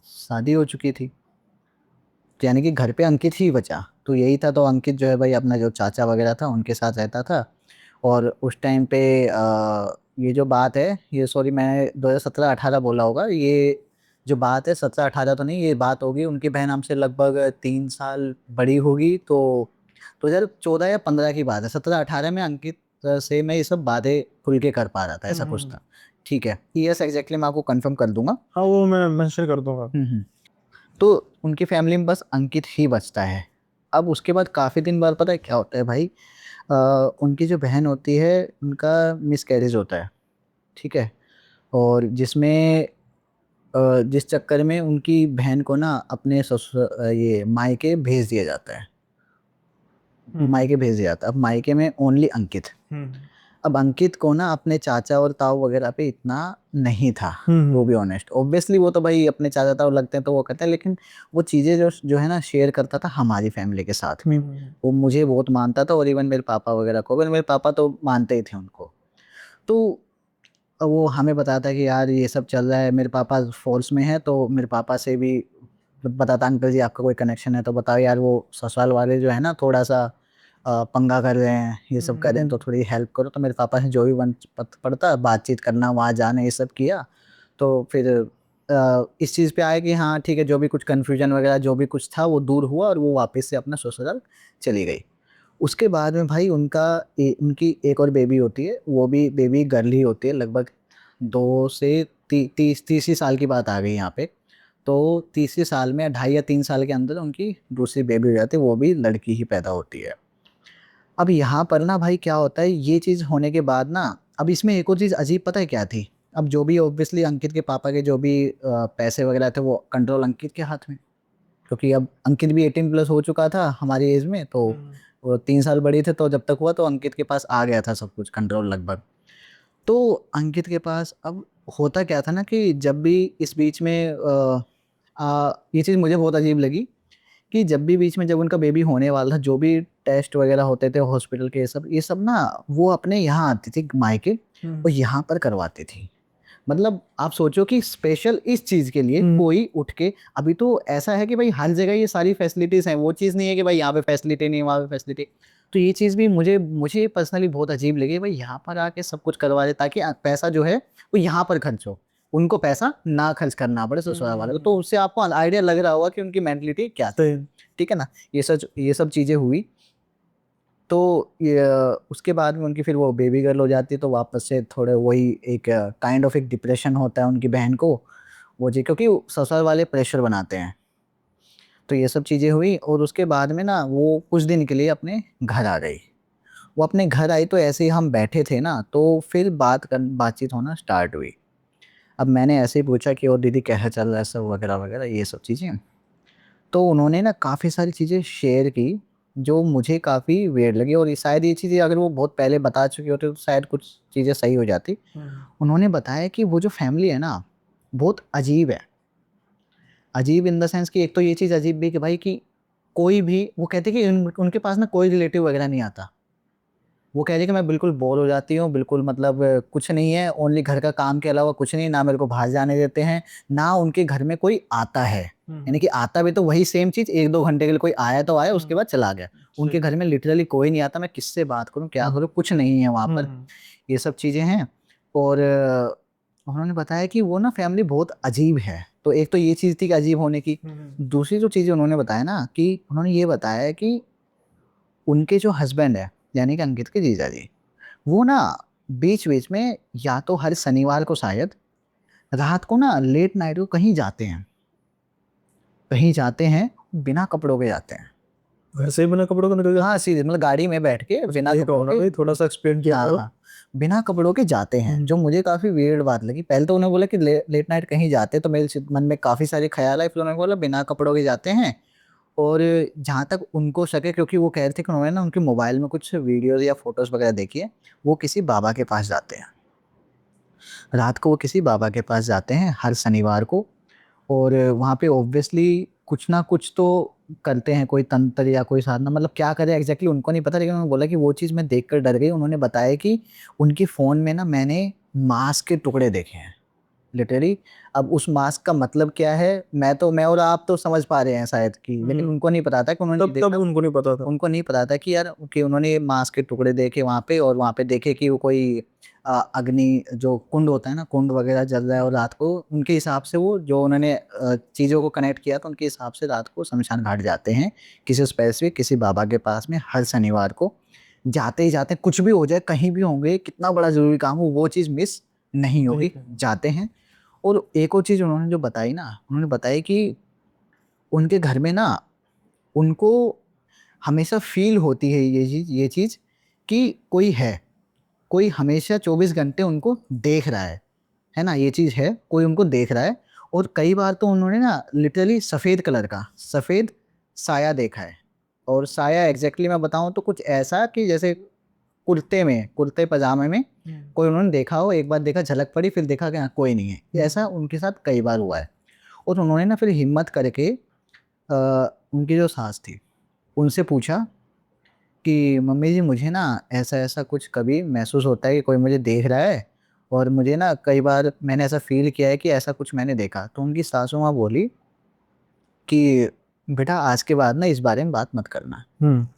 शादी हो चुकी थी। यानी कि घर पे अंकित ही बचा। तो यही था, तो अंकित जो है भाई अपना जो चाचा वगैरह था उनके साथ रहता था। और उस टाइम पे ये जो बात है, ये सॉरी मैंने 2017-18 बोला होगा, ये जो बात है 17-18 तो नहीं, ये बात होगी उनकी बहन हमसे लगभग 3 साल बड़ी होगी। तो 2014 या 15 की बात है। 17-18 में अंकित से मैं ये सब बातें खुल के कर पा रहा था, ऐसा कुछ था। ठीक है, यस एग्जैक्टली मैं आपको कंफर्म कर दूंगा। हाँ वो मैं मेंशन कर दूंगा। तो उनकी फैमिली में बस अंकित ही बचता है। अब उसके बाद काफ़ी दिन बाद पता है क्या होता है भाई, उनकी जो बहन होती है उनका मिसकैरेज होता है। ठीक है। और जिसमें जिस चक्कर में उनकी बहन को ना अपने ये मायके भेज दिया जाता है। मायके भेज दिया जाता है। अब मायके में ओनली अंकित। अब अंकित को ना अपने चाचा और ताऊ वगैरह पे इतना नहीं था, वो भी ऑनेस्ट। ऑब्वियसली वो तो भाई अपने चाचा ताऊ लगते हैं तो वो करते हैं, लेकिन वो चीज़ें जो जो है ना शेयर करता था हमारी फैमिली के साथ में। वो मुझे बहुत मानता था, और इवन मेरे पापा वगैरह को, मेरे पापा तो मानते ही थे उनको। तो वो हमें बताता है कि यार ये सब चल रहा है, मेरे पापा फोर्स में है, तो मेरे पापा से भी बताता अंकल जी आपका कोई कनेक्शन है तो बताओ यार, वो ससुराल वाले जो है ना थोड़ा सा पंगा कर रहे हैं, ये सब कर रहे हैं, तो थोड़ी हेल्प करो। तो मेरे पापा से जो भी वन पड़ता बातचीत करना, वहाँ जाना, ये सब किया। तो फिर इस चीज़ पे आए कि हाँ ठीक है, जो भी कुछ कन्फ्यूजन वगैरह जो भी कुछ था वो दूर हुआ, और वो वापस से अपना ससुराल चली गई। उसके बाद में भाई उनकी एक और बेबी होती है, वो भी बेबी गर्ल ही होती है। लगभग 2 से 30 साल की बात आ गई यहाँ पे। तो 30 साल में 2.5 या 3 साल के अंदर उनकी दूसरी बेबी हो जाती है, वो भी लड़की ही पैदा होती है। अब यहाँ पर ना भाई क्या होता है, ये चीज़ होने के बाद ना, अब इसमें एक और चीज़ अजीब पता है क्या थी। अब जो भी ऑब्वियसली अंकित के पापा के जो भी पैसे वगैरह थे वो कंट्रोल अंकित के हाथ में, क्योंकि अब अंकित भी 18+ हो चुका था हमारी एज में। तो वो 3 साल बड़ी थे, तो जब तक हुआ तो अंकित के पास आ गया था सब कुछ कंट्रोल लगभग। तो अंकित के पास अब होता क्या था ना, कि जब भी इस बीच में ये चीज़ मुझे बहुत अजीब लगी, कि जब भी बीच में जब उनका बेबी होने वाला था, जो भी टेस्ट वगैरह होते थे हॉस्पिटल के, ये सब ना वो अपने यहाँ आती थी मायके, और यहाँ पर करवाती थी। मतलब आप सोचो कि स्पेशल इस चीज़ के लिए कोई उठ के, अभी तो ऐसा है कि भाई हर जगह ये सारी फैसिलिटीज़ हैं, वो चीज़ नहीं है कि भाई यहाँ पे फैसिलिटी नहीं, वहाँ पे फैसिलिटी। तो ये चीज़ भी मुझे मुझे पर्सनली बहुत अजीब लगी, भाई यहाँ पर आके सब कुछ करवा दे ताकि पैसा जो है वो यहाँ पर खर्च हो, उनको पैसा ना खर्च करना पड़े ससुराल वाले को। तो उससे आपको आइडिया लग रहा होगा कि उनकी मेंटलिटी क्या थी, सही। ठीक है ना। ये सब चीज़ें हुई। तो ये उसके बाद में उनकी फिर वो बेबी गर्ल हो जाती है, तो वापस से थोड़े वही एक काइंड ऑफ एक डिप्रेशन होता है उनकी बहन को, वो जी क्योंकि ससुराल वाले प्रेशर बनाते हैं। तो ये सब चीज़ें हुई और उसके बाद में ना वो कुछ दिन के लिए अपने घर आ गई। वो अपने घर आई तो ऐसे ही हम बैठे थे ना, तो फिर बातचीत होना स्टार्ट हुई। अब मैंने ऐसे ही पूछा कि और दीदी कैसा चल रहा है सब वगैरह वगैरह ये सब चीज़ें। तो उन्होंने ना काफ़ी सारी चीज़ें शेयर की जो मुझे काफ़ी वियर्ड लगी, और ये शायद ये चीज़ें अगर वो बहुत पहले बता चुकी होती तो शायद कुछ चीज़ें सही हो जाती। उन्होंने बताया कि वो जो फैमिली है ना बहुत अजीब है। अजीब इन द सेंस कि एक तो ये चीज़ अजीब भी कि भाई कि कोई भी, वो कहते कि उनके पास ना कोई रिलेटिव वगैरह नहीं आता। वो कह रही कि मैं बिल्कुल बोर हो जाती हूँ, बिल्कुल मतलब कुछ नहीं है, ओनली घर का काम के अलावा कुछ नहीं, ना मेरे को बाहर जाने देते हैं, ना उनके घर में कोई आता है। यानी कि आता भी तो वही सेम चीज़, 1-2 घंटे के लिए कोई आया तो आया, उसके बाद चला गया। उनके घर में लिटरली कोई नहीं आता, मैं किससे बात करूँ, क्या करूँ, कुछ नहीं है वहाँ पर। ये सब चीज़ें हैं। और उन्होंने बताया कि वो ना फैमिली बहुत अजीब है। तो एक तो ये चीज़ थी कि अजीब होने की। दूसरी जो चीज़ें उन्होंने बताया ना कि उन्होंने ये बताया कि उनके जो हस्बैंड है, यानी कि अंकित के जीजा जी, वो ना बीच-बीच में या तो हर शनिवार को शायद रात को ना लेट नाइट को कहीं जाते हैं, बिना कपड़ों के जाते हैं। वैसे ही बिना कपड़ों के निकल जाते? हाँ, सीधे मतलब गाड़ी में बैठ के बिना ये कहो कपड़ों ना के, भाई, थोड़ा-सा एक्सप्लेन किया हाँ, करो। हाँ, बिना कपड़ों के जाते हैं, जो मुझे काफ़ी वियर्ड बात लगी। पहले तो उन्होंने बोला कि लेट नाइट कहीं जाते हैं, तो मेरे मन में काफ़ी सारे ख़्याल आए, फिर उन्होंने बोला बिना कपड़ों के जाते हैं। और जहाँ तक उनको शक है, क्योंकि वो कह रहे थे कि उन्होंने ना उनके मोबाइल में कुछ वीडियोज़ या फ़ोटोज़ वग़ैरह देखी है, वो किसी बाबा के पास जाते हैं। रात को वो किसी बाबा के पास जाते हैं हर शनिवार को, और वहाँ पे ऑब्वियसली कुछ ना कुछ तो करते हैं, कोई तंत्र या कोई साधना, मतलब क्या करें एग्ज़ैक्टली उनको नहीं पता, लेकिन उन्होंने बोला कि वो चीज़ मैं देखकर डर गई। उन्होंने बताया कि उनके फ़ोन में ना मैंने मांस के टुकड़े देखे हैं, लिटरली। अब उस मास्क का मतलब क्या है, मैं और आप तो समझ पा रहे हैं शायद कि, लेकिन उनको नहीं पता था कि उन्होंने तब देखा। उनको नहीं पता था। उनको नहीं पता था कि यार कि उन्होंने मांस के टुकड़े देखे वहाँ पे, और वहाँ पे देखे कि वो कोई अग्नि जो कुंड होता है ना, कुंड वगैरह जल रहा है, और रात को उनके हिसाब से वो जो उन्होंने चीज़ों को कनेक्ट किया, तो उनके हिसाब से रात को शमशान घाट जाते हैं किसी स्पेसिफिक किसी बाबा के पास में हर शनिवार को। जाते ही जाते हैं, कुछ भी हो जाए, कहीं भी होंगे, कितना बड़ा ज़रूरी काम हो, वो चीज़ मिस नहीं होगी, जाते हैं। और एक और चीज़ उन्होंने जो बताई ना, उन्होंने बताई कि उनके घर में ना उनको हमेशा फ़ील होती है ये चीज़ कि कोई है, कोई हमेशा 24 घंटे उनको देख रहा है ना? ये चीज़ है, कोई उनको देख रहा है। और कई बार तो उन्होंने ना लिटरली सफ़ेद कलर का, सफ़ेद साया देखा है। और साया एग्ज़ैक्टली मैं बताऊँ तो कुछ ऐसा कि जैसे कुर्ते-पजामे में कोई उन्होंने देखा हो, एक बार देखा झलक पड़ी, फिर देखा कि हाँ, कोई नहीं है। ये ऐसा उनके साथ कई बार हुआ है। और उन्होंने ना फिर हिम्मत करके उनकी जो सास थी, उनसे पूछा कि मम्मी जी मुझे ना ऐसा-ऐसा कुछ कभी महसूस होता है कि कोई मुझे देख रहा है, और मुझे ना कई बार मैंने ऐसा फ़ील किया है कि ऐसा कुछ मैंने देखा। तो उनकी सासू माँ बोली कि बेटा आज के बाद ना इस बारे में बात मत करना। हुँ।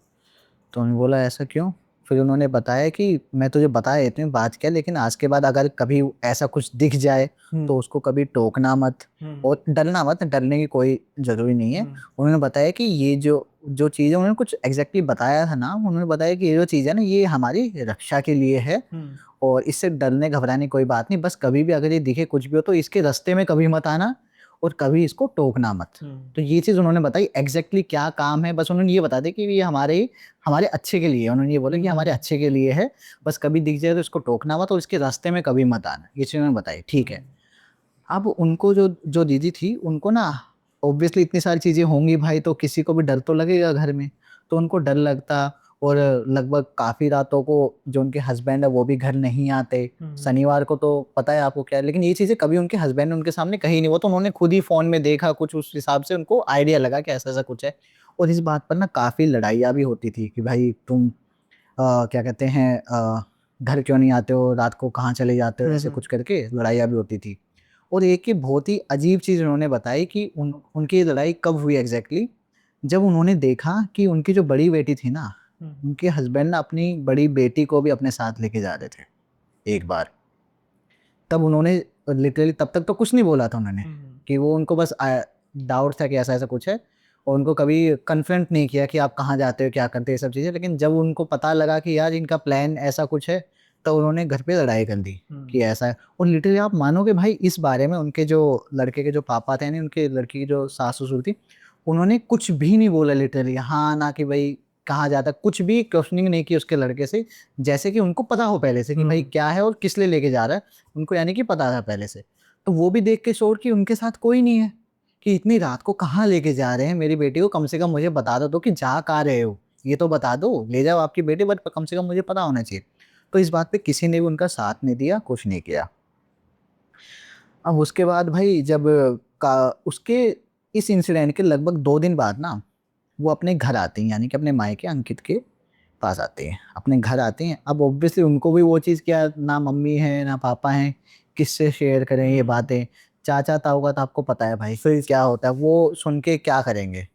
तो उन्होंने बोला ऐसा क्यों? फिर उन्होंने बताया कि मैं तुझे बता देती हूँ बात क्या है, लेकिन आज के बाद अगर कभी ऐसा कुछ दिख जाए तो उसको कभी टोकना मत, और डरना मत, डरने की कोई ज़रूरी नहीं है। उन्होंने बताया कि ये जो जो चीज़ है, उन्होंने कुछ एग्ज़ैक्टली बताया था ना, उन्होंने बताया कि ये जो चीज़ है ना, ये हमारी रक्षा के लिए है, और इससे डरने घबराने की कोई बात नहीं। बस कभी भी अगर ये दिखे कुछ भी हो तो इसके रास्ते में कभी मत आना, और कभी इसको टोकना मत। तो ये चीज़ उन्होंने बताई, एग्ज़ैक्टली क्या काम है, बस उन्होंने ये बता दिया कि ये हमारे अच्छे के लिए है। उन्होंने ये बोला कि हमारे अच्छे के लिए है, बस कभी दिख जाए तो इसको टोकना मत, और इसके रास्ते में कभी मत आना। ये चीज़ उन्होंने बताई, ठीक है। अब उनको जो जो दीदी थी, उनको ना ऑब्वियसली इतनी सारी चीज़ें होंगी भाई, तो किसी को भी डर तो लगेगा घर में। तो उनको डर लगता, और लगभग काफ़ी रातों को जो उनके हस्बैंड है वो भी घर नहीं आते। शनिवार को तो पता है आपको क्या है, लेकिन ये चीज़ें कभी उनके हस्बैंड ने उनके सामने कही नहीं। वो तो उन्होंने खुद ही फ़ोन में देखा कुछ, उस हिसाब से उनको आइडिया लगा कि ऐसा-ऐसा कुछ है। और इस बात पर ना काफ़ी लड़ाइयाँ भी होती थी कि भाई तुम क्या कहते हैं घर क्यों नहीं आते हो, रात को कहाँ चले जाते हो, ऐसे हम्म। कुछ करके लड़ाइयाँ भी होती थी। और एक ही बहुत ही अजीब चीज़ उन्होंने बताई कि उनकी लड़ाई कब हुई एग्जैक्टली, जब उन्होंने देखा कि उनकी जो बड़ी बेटी थी ना, उनके हस्बैंड ना अपनी बड़ी बेटी को भी अपने साथ लेके जा रहे थे एक बार। तब उन्होंने लिटरली, तब तक तो कुछ नहीं बोला था उन्होंने, कि वो उनको बस डाउट था कि ऐसा ऐसा कुछ है, और उनको कभी कन्फ्रंट नहीं किया कि आप कहाँ जाते हो क्या करते हो ये सब चीज़ें। लेकिन जब उनको पता लगा कि यार इनका प्लान ऐसा कुछ है, तो उन्होंने घर पे लड़ाई कर दी कि ऐसा है। और लिटरली आप मानोगे भाई, इस बारे में उनके जो लड़के के जो पापा थे, यानी उनके लड़की की जो सास ससुर थी, उन्होंने कुछ भी नहीं बोला लिटरली, हाँ ना कि भाई कहाँ जाता, कुछ भी क्वेश्चनिंग नहीं की उसके लड़के से, जैसे कि उनको पता हो पहले से कि भाई क्या है और किस लिए लेके जा रहा है, उनको यानी कि पता था पहले से। तो वो भी देख के शोर कि उनके साथ कोई नहीं है, कि इतनी रात को कहाँ लेके जा रहे हैं मेरी बेटी को, कम से कम मुझे बता दो कि जा कहाँ रहे हो, ये तो बता दो, ले जाओ आपकी बेटी, बट कम से कम मुझे पता होना चाहिए। तो इस बात पे किसी ने भी उनका साथ नहीं दिया, कुछ नहीं किया। अब उसके बाद भाई जब का उसके इस इंसिडेंट के लगभग 2 दिन बाद ना, वो अपने घर आती हैं, यानी कि अपने मायके अंकित के पास आते हैं, अपने घर आते हैं। अब ऑब्वियसली उनको भी वो चीज़, क्या ना मम्मी है ना पापा हैं, किससे शेयर करें ये बातें। चाचा ताऊ का तो आपको पता है भाई सही। क्या होता है, वो सुन के क्या करेंगे।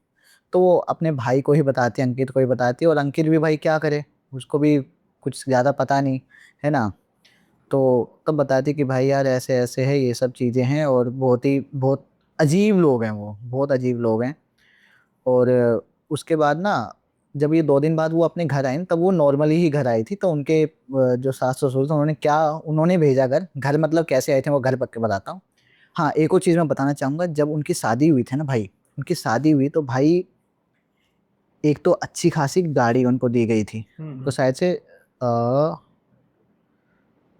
तो वो अपने भाई को ही बताती है, अंकित को ही बताती है, और अंकित भी भाई क्या करे, उसको भी कुछ ज़्यादा पता नहीं है ना। तो तब बताती कि भाई यार ऐसे ऐसे है, ये सब चीज़ें हैं, और बहुत अजीब लोग हैं, वो बहुत अजीब लोग हैं। और उसके बाद ना, जब ये 2 दिन बाद वो अपने घर आई ना, तब वो नॉर्मली ही घर आई थी। तो उनके जो सास ससुर थे, उन्होंने भेजा घर, मतलब कैसे आए थे वो घर पक के बताता हूँ। हाँ, एक और चीज़ मैं बताना चाहूँगा, जब उनकी शादी हुई थी ना भाई, उनकी शादी हुई तो भाई एक तो अच्छी खासी गाड़ी उनको दी गई थी। उनको शायद से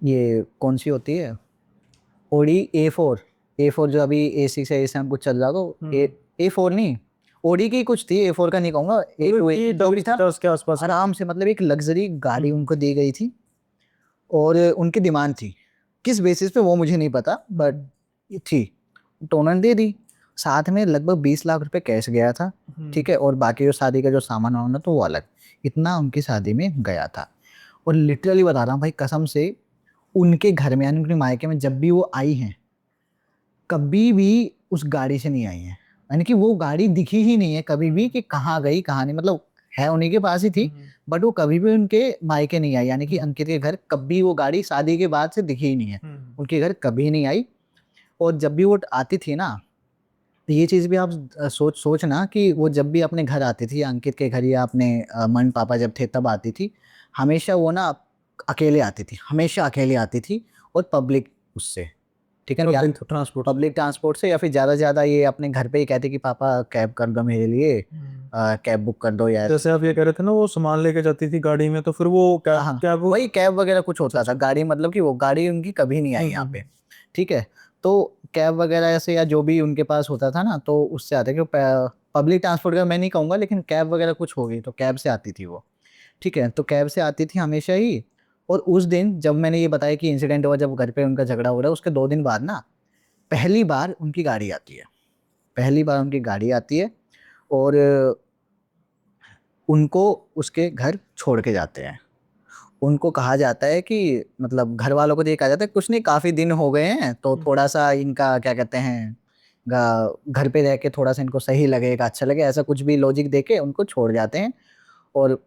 ये कौन सी होती है, ओडी ए फोर जो अभी A6 या A7 कुछ चल रहा, तो A4 नहीं, ओडी की कुछ थी, A4 का नहीं कहूँगा, A2 जो भी था, उसके आसपास। आराम से मतलब एक लग्जरी गाड़ी उनको दी गई थी। और उनकी डिमांड थी, किस बेसिस पे वो मुझे नहीं पता, बट थी, तो उन्होंने दे दी। साथ में लगभग 20 लाख रुपए कैश गया था, ठीक है, और बाकी जो शादी का जो सामान वामान तो वो अलग, इतना उनकी शादी में गया था। और लिटरली बता रहा हूँ भाई कसम से, उनके घर में यानी उनके मायके में जब भी वो आई हैं, कभी भी उस गाड़ी से नहीं आई हैं, यानी कि वो गाड़ी दिखी ही नहीं है कभी भी कि कहाँ गई कहाँ नहीं, मतलब है उन्हीं के पास ही थी, बट वो कभी भी उनके मायके नहीं आई, यानी कि अंकित के घर कभी वो गाड़ी शादी के बाद से दिखी ही नहीं है, उनके घर कभी नहीं आई। और जब भी वो आती थी ना, तो ये चीज़ भी आप सोचना कि वो जब भी अपने घर आती थी, अंकित के घर या अपने मन पापा जब थे तब आती थी, हमेशा वो ना अकेले आती थी, हमेशा अकेले आती थी, और पब्लिक उससे, ठीक है ना, या ट्रांसपोर्ट। पब्लिक ट्रांसपोर्ट से, या फिर ज़्यादा से ज़्यादा ये अपने घर पे ही कहती कि पापा कैब कर दो मेरे लिए, कैब बुक कर दो यार। जैसे आप ये कह रहे थे ना, वो सामान लेके जाती थी गाड़ी में, तो फिर वो क्या हाँ, क्या वो। वही कैब वगैरह कुछ होता था, गाड़ी मतलब कि वो गाड़ी उनकी कभी नहीं आई यहाँ पे, ठीक है। तो कैब वगैरह ऐसे या जो भी उनके पास होता था ना, तो उससे आते, कि पब्लिक ट्रांसपोर्ट का मैं नहीं कहूँगा, लेकिन कैब वगैरह कुछ होगी तो कैब से आती थी वो, ठीक है। तो कैब से आती थी हमेशा ही। और उस दिन जब मैंने ये बताया कि इंसिडेंट हुआ, जब घर पे उनका झगड़ा हो रहा है, उसके 2 दिन बाद ना, पहली बार उनकी गाड़ी आती है, पहली बार उनकी गाड़ी आती है, और उनको उसके घर छोड़ के जाते हैं। उनको कहा जाता है कि, मतलब घर वालों को ये कहा जाता है कुछ नहीं, काफ़ी दिन हो गए हैं, तो थोड़ा सा इनका क्या कहते हैं, घर पे रह के थोड़ा सा इनको सही लगेगा, अच्छा लगे, ऐसा कुछ भी लॉजिक दे के उनको छोड़ जाते हैं। और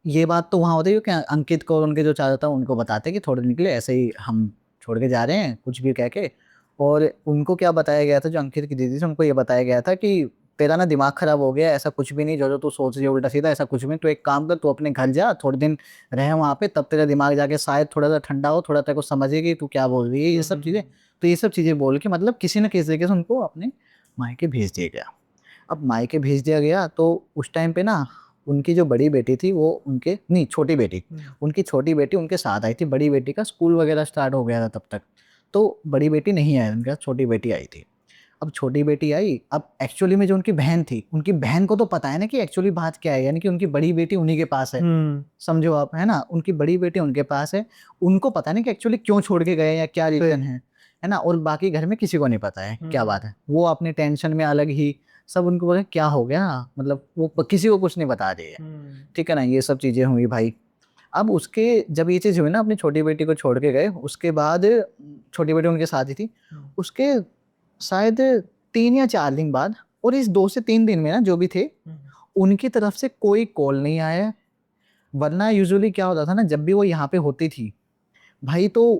ये बात तो वहाँ होती है कि अंकित को और उनके जो चाचा था उनको बताते हैं कि थोड़े दिन के लिए ऐसे ही हम छोड़ के जा रहे हैं, कुछ भी कह के। और उनको क्या बताया गया था, जो अंकित की दीदी थी, उनको ये बताया गया था कि तेरा ना दिमाग खराब हो गया, ऐसा कुछ भी नहीं, जो जो तू सोच रही है उल्टा सीधा, ऐसा कुछ भी नहीं, तो एक काम कर, तू अपने घर जा, थोड़े दिन रहे वहाँ पे, तब तेरा दिमाग जाके शायद थोड़ा सा ठंडा हो, थोड़ा तेरे को समझेगी तू क्या बोल रही है, ये सब चीज़ें। तो ये सब चीज़ें बोल के मतलब किसी न किसी तरीके से उनको अपने मायके भेज दिया गया। अब मायके भेज दिया गया, तो उस टाइम पे ना, उनकी जो बड़ी बेटी थी वो उनके नहीं, छोटी बेटी, उनकी छोटी बेटी उनके साथ आई थी, बड़ी बेटी का स्कूल वगैरह स्टार्ट हो गया था तब तक। तो बड़ी बेटी नहीं आई उनके साथ, छोटी बेटी आई थी। अब छोटी बेटी आई, अब एक्चुअली में जो उनकी बहन थी, उनकी बहन को तो पता है ना कि एक्चुअली बात क्या है, यानी कि उनकी बड़ी बेटी उन्हीं के पास है, समझो आप, है ना, उनकी बड़ी बेटी उनके पास है। उनको पता नहीं कि एक्चुअली क्यों छोड़ के गए या क्या रीजन है ना, और बाकी घर में किसी को नहीं पता है क्या बात है, वो अपने टेंशन में अलग ही, सब उनको बोले क्या हो गया, मतलब वो किसी को कुछ नहीं बता रही है, ठीक है ना, ये सब चीजें हुई भाई। अब उसके जब ये चीज़ हुई ना, अपनी छोटी बेटी को छोड़ के गए, उसके बाद छोटी बेटी उनके साथ ही थी, उसके शायद 3 या 4 दिन बाद, और इस 2 से 3 दिन में ना जो भी थे, उनकी तरफ से कोई कॉल नहीं आया। वरना यूजुअली क्या होता था ना, जब भी वो यहाँ पे होती थी भाई, तो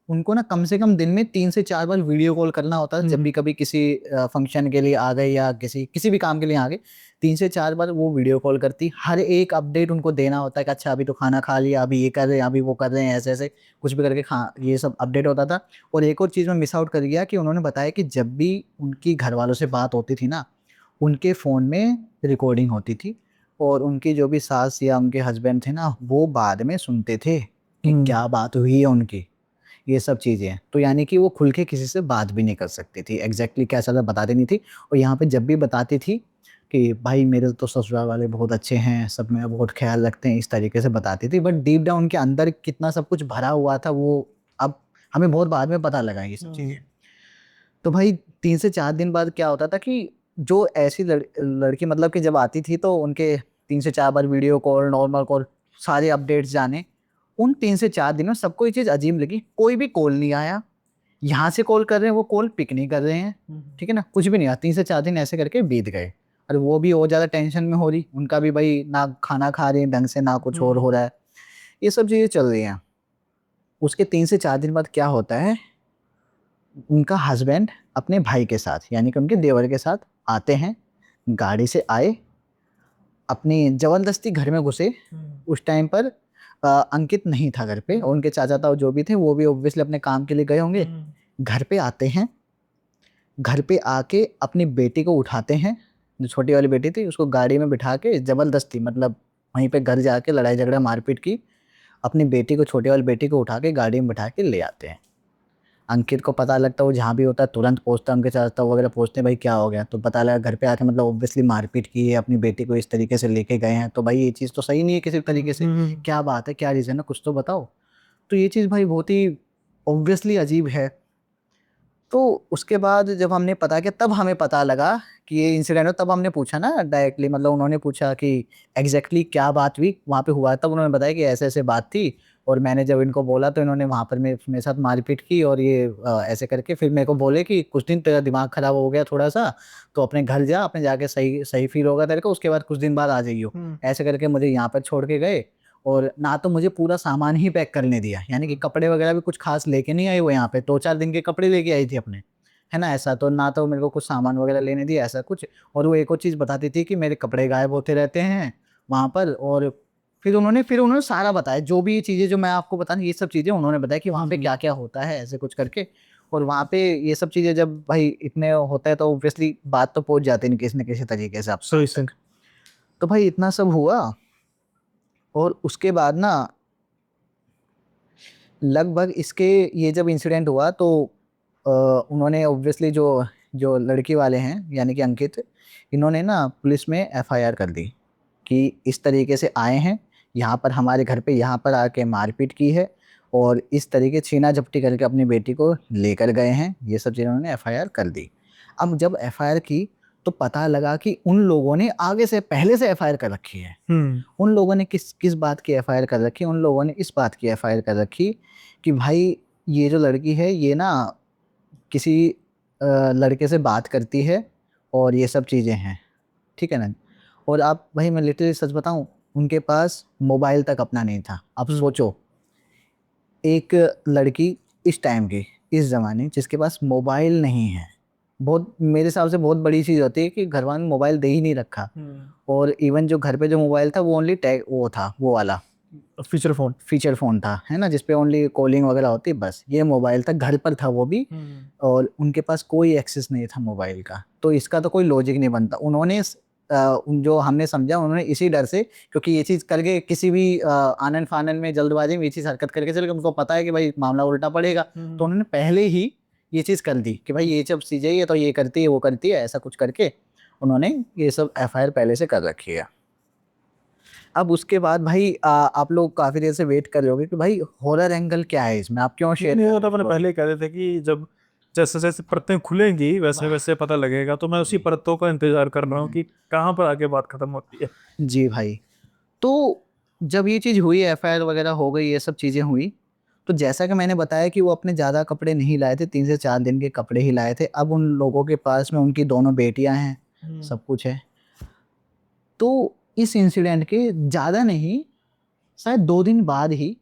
उनको ना कम से कम दिन में 3 से 4 बार वीडियो कॉल करना होता था। जब भी कभी किसी फंक्शन के लिए आ गए या किसी भी काम के लिए आ गए, 3 से 4 बार वो वीडियो कॉल करती। हर एक अपडेट उनको देना होता है कि अच्छा अभी तो खाना खा लिया, अभी ये कर रहे हैं, अभी वो कर रहे हैं, ऐसे ऐसे कुछ भी करके ये सब अपडेट होता था। और एक और चीज़ मैं मिस आउट कर गया कि उन्होंने बताया कि जब भी उनकी घर वालों से बात होती थी ना, उनके फ़ोन में रिकॉर्डिंग होती थी, और उनकी जो भी सास या उनके हस्बैंड थे ना, वो बाद में सुनते थे कि क्या बात हुई है उनकी, ये सब चीज़ें। तो यानी कि वो खुल के किसी से बात भी नहीं कर सकती थी, एग्जैक्टली क्या चल रहा बताती नहीं थी। और यहाँ पे जब भी बताती थी कि भाई मेरे तो ससुराल वाले बहुत अच्छे हैं, सब मेरा बहुत ख्याल रखते हैं, इस तरीके से बताती थी। बट डीप डाउन उनके अंदर कितना सब कुछ भरा हुआ था, वो अब हमें बहुत बाद में पता लगा ये सब चीज़ें। तो भाई 3 से 4 दिन बाद क्या होता था कि जो ऐसी लड़की मतलब कि जब आती थी, तो उनके 3 से 4 बार वीडियो कॉल, नॉर्मल कॉल, सारे अपडेट्स जाने। उन 3 से 4 दिन में सबको ये चीज़ अजीब लगी, कोई भी कॉल नहीं आया। यहाँ से कॉल कर रहे हैं, वो कॉल पिक नहीं कर रहे हैं, ठीक है ना, कुछ भी नहीं आया। 3 से 4 दिन ऐसे करके बीत गए, और वो भी और ज़्यादा टेंशन में हो रही, उनका भी भाई ना खाना खा रहे हैं ढंग से, ना कुछ और हो रहा है, ये सब चीज़ें चल रही हैं। उसके 3 से 4 दिन बाद क्या होता है, उनका हस्बैंड अपने भाई के साथ, यानी कि उनके देवर के साथ आते हैं, गाड़ी से आए, अपनी ज़बरदस्ती घर में घुसे। उस टाइम पर अंकित नहीं था घर पे, और उनके चाचा ताऊ जो भी थे वो भी ऑब्वियसली अपने काम के लिए गए होंगे। घर पे आते हैं, घर पे आके अपनी बेटी को उठाते हैं, जो छोटी वाली बेटी थी उसको गाड़ी में बिठा के ज़बरदस्ती, मतलब वहीं पे घर जाके लड़ाई झगड़ा मारपीट की, अपनी बेटी को, छोटी वाली बेटी को उठा के गाड़ी में बिठा के ले आते हैं। अंकित को पता लगता है, वो जहाँ भी होता है तुरंत पहुँचता है, उनके चाचा वगैरह पहुँचते हैं, भाई क्या हो गया, तो पता लगा घर पे आके मतलब ऑब्वियसली मारपीट की है, अपनी बेटी को इस तरीके से लेके गए हैं, तो भाई ये चीज़ तो सही नहीं है किसी तरीके से, क्या बात है, क्या रीज़न है, कुछ तो बताओ। तो ये चीज़ भाई बहुत ही ऑब्वियसली अजीब है। तो उसके बाद जब हमने पता किया, तब हमें पता लगा कि ये इंसिडेंट हो। तब हमने पूछा ना डायरेक्टली, मतलब उन्होंने पूछा कि एग्जैक्टली क्या बात हुई वहाँ पे हुआ। तब उन्होंने बताया कि ऐसे ऐसे बात थी, और मैंने जब इनको बोला तो इन्होंने वहाँ पर मेरे साथ मारपीट की, और ये ऐसे करके फिर मेरे को बोले कि कुछ दिन तेरा दिमाग ख़राब हो गया थोड़ा सा, तो अपने घर जा, अपने जाके सही सही फील होगा तेरे को, उसके बाद कुछ दिन बाद आ जाइयो। ऐसे करके मुझे यहाँ पर छोड़ के गए, और ना तो मुझे पूरा सामान ही पैक करने दिया, यानी कि कपड़े वगैरह भी कुछ खास लेके नहीं आई वो, यहाँ पे 2-4 दिन के कपड़े लेके आई थी अपने, है ना, ऐसा। तो ना तो मेरे को कुछ सामान वगैरह लेने दिया, ऐसा कुछ। और वो एक और चीज़ बताती थी कि मेरे कपड़े गायब होते रहते हैं वहाँ पर। और फिर उन्होंने सारा बताया, जो भी चीज़ें जो मैं आपको बता, ये सब चीज़ें उन्होंने बताया कि वहाँ पे क्या क्या होता है, ऐसे कुछ करके। और वहाँ पे ये सब चीज़ें जब भाई इतने होता है, तो ऑब्वियसली बात तो पहुँच जाती नहीं किसी न किसी तरीके से आप। सही सही। तो भाई इतना सब हुआ, और उसके बाद ना लगभग इसके, ये जब इंसिडेंट हुआ तो उन्होंने ऑब्वियसली जो जो लड़की वाले हैं, यानी कि अंकित, इन्होंने ना पुलिस में एफआईआर कर दी कि इस तरीके से आए हैं यहाँ पर, हमारे घर पे यहाँ पर आके मारपीट की है, और इस तरीके छीना झपटी करके अपनी बेटी को लेकर गए हैं। ये सब चीज़ें उन्होंने एफआईआर कर दी। अब जब एफआईआर की, तो पता लगा कि उन लोगों ने आगे से पहले से एफआईआर कर रखी है। उन लोगों ने किस किस बात की एफआईआर कर रखी, उन लोगों ने इस बात की एफआईआर कर रखी कि भाई ये जो लड़की है, ये ना किसी लड़के से बात करती है, और ये सब चीज़ें हैं, ठीक है ना। और आप भाई, मैं लिटरली सच बताऊं, उनके पास मोबाइल तक अपना नहीं था। आप सोचो, एक लड़की इस टाइम की, इस ज़माने, जिसके पास मोबाइल नहीं है, बहुत मेरे हिसाब से बहुत बड़ी चीज़ होती है कि घर वालों ने मोबाइल दे ही नहीं रखा। और इवन जो घर पे जो मोबाइल था, वो ओनली टैग वो था, वो वाला फीचर फ़ोन था, है ना, जिसपे ओनली कॉलिंग वगैरह होती, बस ये मोबाइल था, घर पर था वो भी। और उनके पास कोई एक्सेस नहीं था मोबाइल का। तो इसका तो कोई लॉजिक नहीं बनता। उन्होंने जो हमने समझा, उन्होंने इसी डर से, क्योंकि ये चीज़ करके किसी भी आनन फानन में जल्दबाजी में ये चीज़ हरकत करके चले गए, उनको पता है कि भाई मामला उल्टा पड़ेगा, तो उन्होंने पहले ही ये चीज़ कर दी कि भाई ये जब चीज़ें ये तो ये करती है, वो करती है, ऐसा कुछ करके उन्होंने ये सब एफआईआर पहले से कर रखी है। अब उसके बाद भाई आप लोग काफ़ी देर से वेट कर रहे होगे कि भाई हॉरर एंगल क्या है इसमें, आप क्यों शेयर नहीं, तो अपने पहले कह रहे थे कि जब जैसे जैसे परतें खुलेंगी वैसे वैसे पता लगेगा, तो मैं उसी परतों का इंतजार कर रहा हूँ कि कहाँ पर आगे बात खत्म होती है। जी भाई। तो जब ये चीज़ हुई, एफआईआर वगैरह हो गई, ये सब चीज़ें हुई, तो जैसा कि मैंने बताया कि वो अपने ज़्यादा कपड़े नहीं लाए थे, 3 से 4 दिन के कपड़े ही लाए थे। अब उन लोगों के पास में उनकी दोनों बेटियां हैं, सब कुछ है। तो इस इंसिडेंट के ज़्यादा नहीं, शायद 2 दिन बाद ही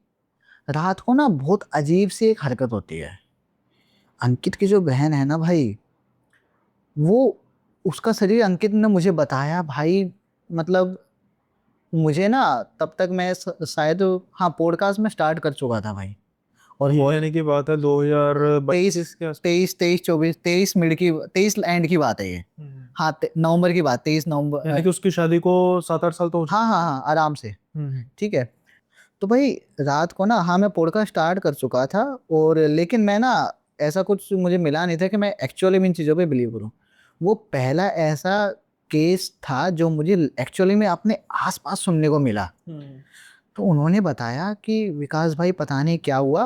रात को ना बहुत अजीब सी एक हरकत होती है। अंकित की जो बहन है ना भाई, वो उसका शरीर, अंकित ने मुझे बताया भाई, मतलब मुझे ना तब तक मैं शायद, हाँ, पॉडकास्ट में स्टार्ट कर चुका था भाई। और ये वो यानी की बात है 2022 के आसपास। 23 एंड की बात है ये। हाँ, नवंबर की बात, 23 नवंबर। यानी कि उसकी शादी को 7-8 साल तो हो हाँ हाँ हाँ, आराम से। चुके। ठीक है। तो भाई रात को ना, हाँ, मैं पॉडकास्ट स्टार्ट कर चुका था, और लेकिन मैं ना, ऐसा कुछ मुझे मिला नहीं था कि मैं एक्चुअली में इन चीज़ों पे बिलीव करूँ। वो पहला ऐसा केस था जो मुझे एक्चुअली में अपने आसपास सुनने को मिला। तो उन्होंने बताया कि विकास भाई पता नहीं क्या हुआ।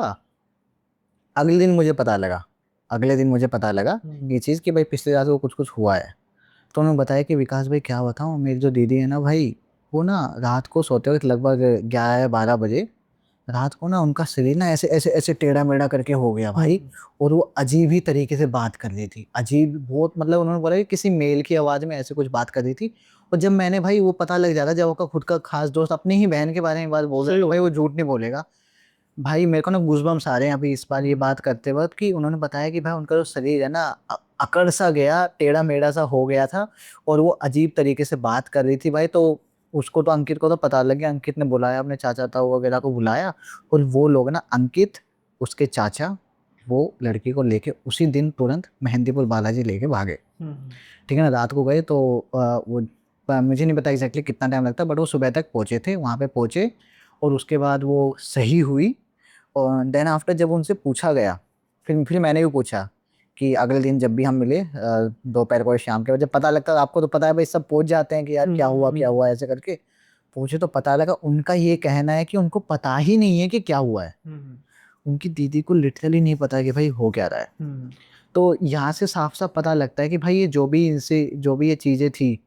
अगले दिन मुझे पता लगा, अगले दिन मुझे पता लगा ये चीज़ कि भाई पिछले रात को कुछ कुछ हुआ है। तो उन्होंने बताया कि विकास भाई क्या बताऊँ, मेरी जो दीदी है ना भाई, वो ना रात को सोते वक्त लगभग 11 या 12 बजे, रात को ना उनका शरीर ना ऐसे ऐसे ऐसे टेढ़ा मेढ़ा करके हो गया भाई। और वो अजीब ही तरीके से बात कर रही थी, अजीब बहुत, मतलब उन्होंने बोला कि किसी मेल की आवाज़ में ऐसे कुछ बात कर रही थी। और जब मैंने भाई, वो पता लग जाता, जब उसका खुद का खास दोस्त अपनी ही बहन के बारे में बात बोल रहा है, तो भाई वो झूठ नहीं बोलेगा। भाई मेरे को ना गूज़बम्स आ रहे हैं अभी इस बार ये बात करते वक्त, कि उन्होंने बताया कि भाई उनका जो शरीर है ना, अकड़ सा गया, टेढ़ा मेढ़ा सा हो गया था। और वो अजीब तरीके से बात कर रही थी भाई। तो उसको तो, अंकित को तो पता लग गया, अंकित ने बुलाया अपने चाचा ताऊ वगैरह को बुलाया। और वो लोग ना, अंकित, उसके चाचा, वो लड़की को लेके उसी दिन तुरंत मेहंदीपुर बालाजी लेके भागे। ठीक है ना, रात को गए तो मुझे नहीं पता एग्जैक्टली कितना टाइम लगता, बट वो सुबह तक पहुँचे थे, वहाँ पे पहुँचे। और उसके बाद वो सही हुई। और देन आफ्टर जब उनसे पूछा गया, फिर मैंने भी पूछा कि अगले दिन जब भी हम मिले, दोपहर को या शाम के, जब पता लगता, आपको तो पता है भाई, सब पूछ जाते हैं कि यार क्या हुआ ऐसे करके। पूछे तो पता लगा, उनका ये कहना है कि उनको पता ही नहीं है कि क्या हुआ है। उनकी दीदी को लिटरली नहीं पता कि भाई हो क्या रहा है। तो यहाँ से साफ साफ पता लगता है कि भाई ये जो भी ये चीज़ें थी,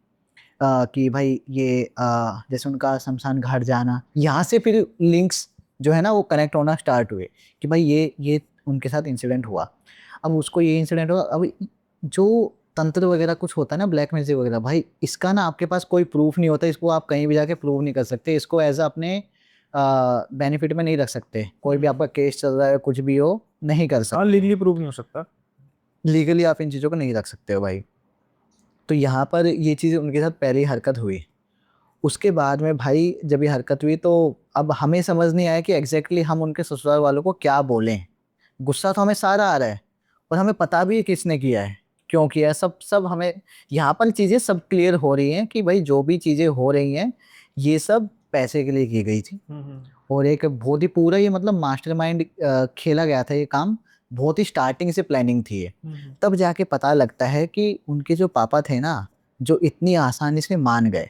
कि भाई ये जैसे उनका शमशान घाट जाना, यहाँ से फिर लिंक्स जो है ना वो कनेक्ट होना स्टार्ट हुए, कि भाई ये उनके साथ इंसिडेंट हुआ। अब उसको ये इंसिडेंट हुआ, अब जो तंत्र वगैरह कुछ होता है ना, ब्लैक मैजिक वगैरह, भाई इसका ना आपके पास कोई प्रूफ नहीं होता, इसको आप कहीं भी जाके प्रूव नहीं कर सकते, इसको एज अपने बेनिफिट में नहीं रख सकते। कोई भी आपका केस चल रहा है, कुछ भी हो, नहीं कर हाँ, सकते, लीगली प्रूव नहीं हो सकता। लीगली आप इन चीज़ों को नहीं रख सकते हो भाई। तो यहाँ पर ये चीज़ उनके साथ पहली हरकत हुई। उसके बाद में भाई जब ये हरकत हुई, तो अब हमें समझ नहीं आया कि एग्जैक्टली हम उनके ससुराल वालों को क्या बोलें। गुस्सा तो हमें सारा आ रहा है, और हमें पता भी है किसने किया है, क्यों किया है, सब सब हमें यहाँ पर चीज़ें सब क्लियर हो रही हैं कि भाई जो भी चीज़ें हो रही हैं, ये सब पैसे के लिए की गई थी। और एक बहुत ही पूरा ये, मतलब मास्टरमाइंड खेला गया था ये काम, बहुत ही स्टार्टिंग से प्लानिंग थी ये। तब जाके पता लगता है कि उनके जो पापा थे ना, जो इतनी आसानी से मान गए,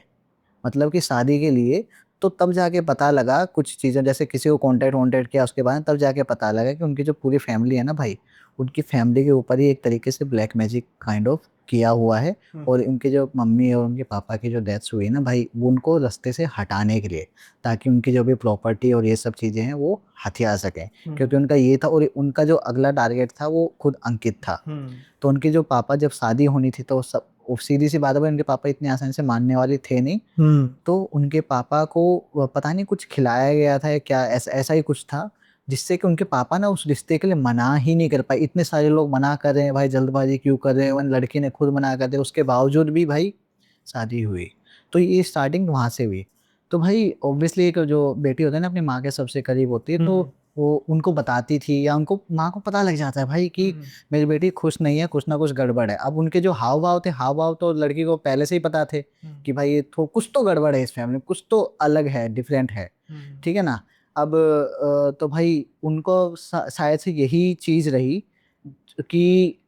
मतलब कि शादी के लिए। तो तब जाके पता लगा कुछ चीज़ें, जैसे किसी को कॉन्टेक्ट वॉन्टेक्ट किया उसके बाद, तब जाके पता लगा कि उनकी जो पूरी फैमिली है ना भाई, उनकी फैमिली के ऊपर ही एक तरीके से ब्लैक मैजिक काइंड ऑफ किया हुआ है। और उनके जो मम्मी और उनके पापा की जो डेथ्स हुई ना भाई, वो उनको रास्ते से हटाने के लिए, ताकि उनकी जो भी प्रॉपर्टी और ये सब चीज़ें हैं वो हथिया सकें। क्योंकि उनका ये था, और उनका जो अगला टारगेट था वो खुद अंकित था। तो उनके जो पापा, जब शादी होनी थी, तो सब, सीधी सी बात है भाई, उनके पापा इतनी आसानी से मानने वाले थे नहीं। तो उनके पापा को पता नहीं कुछ खिलाया गया था या क्या, ऐसा ऐसा ही कुछ था, जिससे कि उनके पापा ना उस रिश्ते के लिए मना ही नहीं कर पाए। इतने सारे लोग मना कर रहे हैं भाई, जल्दबाजी क्यों कर रहे हैं, उन लड़की ने खुद मना कर दिया, उसके बावजूद भी भाई शादी हुई। तो ये स्टार्टिंग वहाँ से हुई। तो भाई ऑब्वियसली एक जो बेटी होती है ना, अपनी माँ के सबसे करीब होती है, तो वो उनको बताती थी, या उनको माँ को पता लग जाता है भाई कि मेरी बेटी खुश नहीं है, कुछ ना कुछ गड़बड़ है। अब उनके जो हाव भाव थे, हाव भाव तो लड़की को पहले से ही पता थे कि भाई ये तो कुछ तो गड़बड़ है इस फैमिली में, कुछ तो अलग है, डिफरेंट है। ठीक है ना। अब तो भाई उनको शायद से यही चीज़ रही कि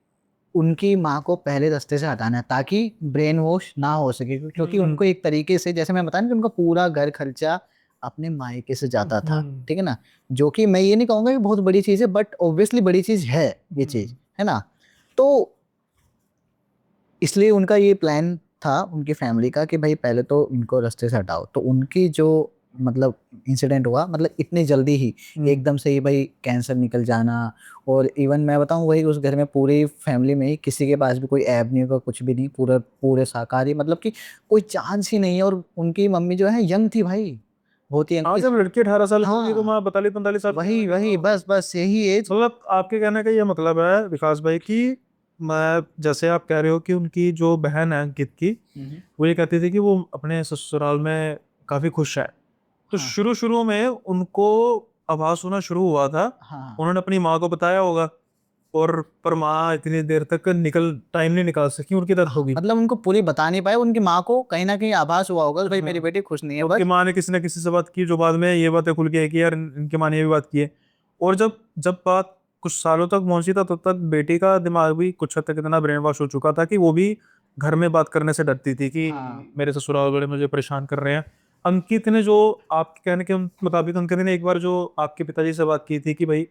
उनकी माँ को पहले रास्ते से हटाना है, ताकि ब्रेन वॉश ना हो सके। क्योंकि उनको एक तरीके से, जैसे मैं बताया ना, कि उनका पूरा घर खर्चा अपने मायके से जाता था। ठीक है ना। जो कि मैं ये नहीं कहूँगा कि बहुत बड़ी चीज़ है, बट ऑब्वियसली बड़ी चीज़ है ये चीज़, है ना। तो इसलिए उनका ये प्लान था उनकी फैमिली का कि भाई पहले तो इनको रास्ते से हटाओ। तो उनकी जो मतलब इंसिडेंट हुआ, मतलब इतनी जल्दी ही एकदम से ही भाई कैंसर निकल जाना। और इवन मैं बताऊं, वही उस घर में पूरी फैमिली में ही किसी के पास भी कोई ऐब नहीं होगा, कुछ भी नहीं, पूरा पूरे शाकाहारी, मतलब कि कोई चांस ही नहीं है। और उनकी मम्मी जो है यंग थी भाई, बहुत ही हाँ, यंग। जब लड़की 18 साल की होगी तो हाँ मैं 42-45 साल की वही होगी वही, तो बस यही एज। मतलब आपके कहने का ये मतलब है विकास भाई कि मैं, जैसे आप कह रहे हो कि उनकी जो बहन है अंकित की, वो ये कहती थी कि वो अपने ससुराल में काफी खुश है। तो हाँ शुरू शुरू में उनको आभास होना शुरू हुआ था, हाँ, उन्होंने अपनी माँ को बताया होगा, और पर माँ इतनी देर तक टाइम नहीं निकाल सकी, उनकी डेथ होगी। मतलब उनको पूरी बता नहीं पाए, उनकी माँ को कहीं ना कहीं आभास हुआ होगा कि भाई मेरी हाँ, बेटी खुश नहीं है उनकी बस। माँ ने किसी न किसी से बात की, जो बाद में ये बातें खुल के है कि यार इनकी माँ ने ये भी बात की है। और जब जब बात कुछ सालों तक पहुंची था, तब तक बेटी का दिमाग भी कुछ हद तक इतना ब्रेन वॉश हो चुका था कि वो भी घर में बात करने से डरती थी कि हाँ मेरे ससुराल वाले मुझे परेशान कर रहे हैं। अंकित ने जो, आपके कहने के मुताबिक अंकित ने एक बार जो आपके पिताजी से बात की थी कि भाई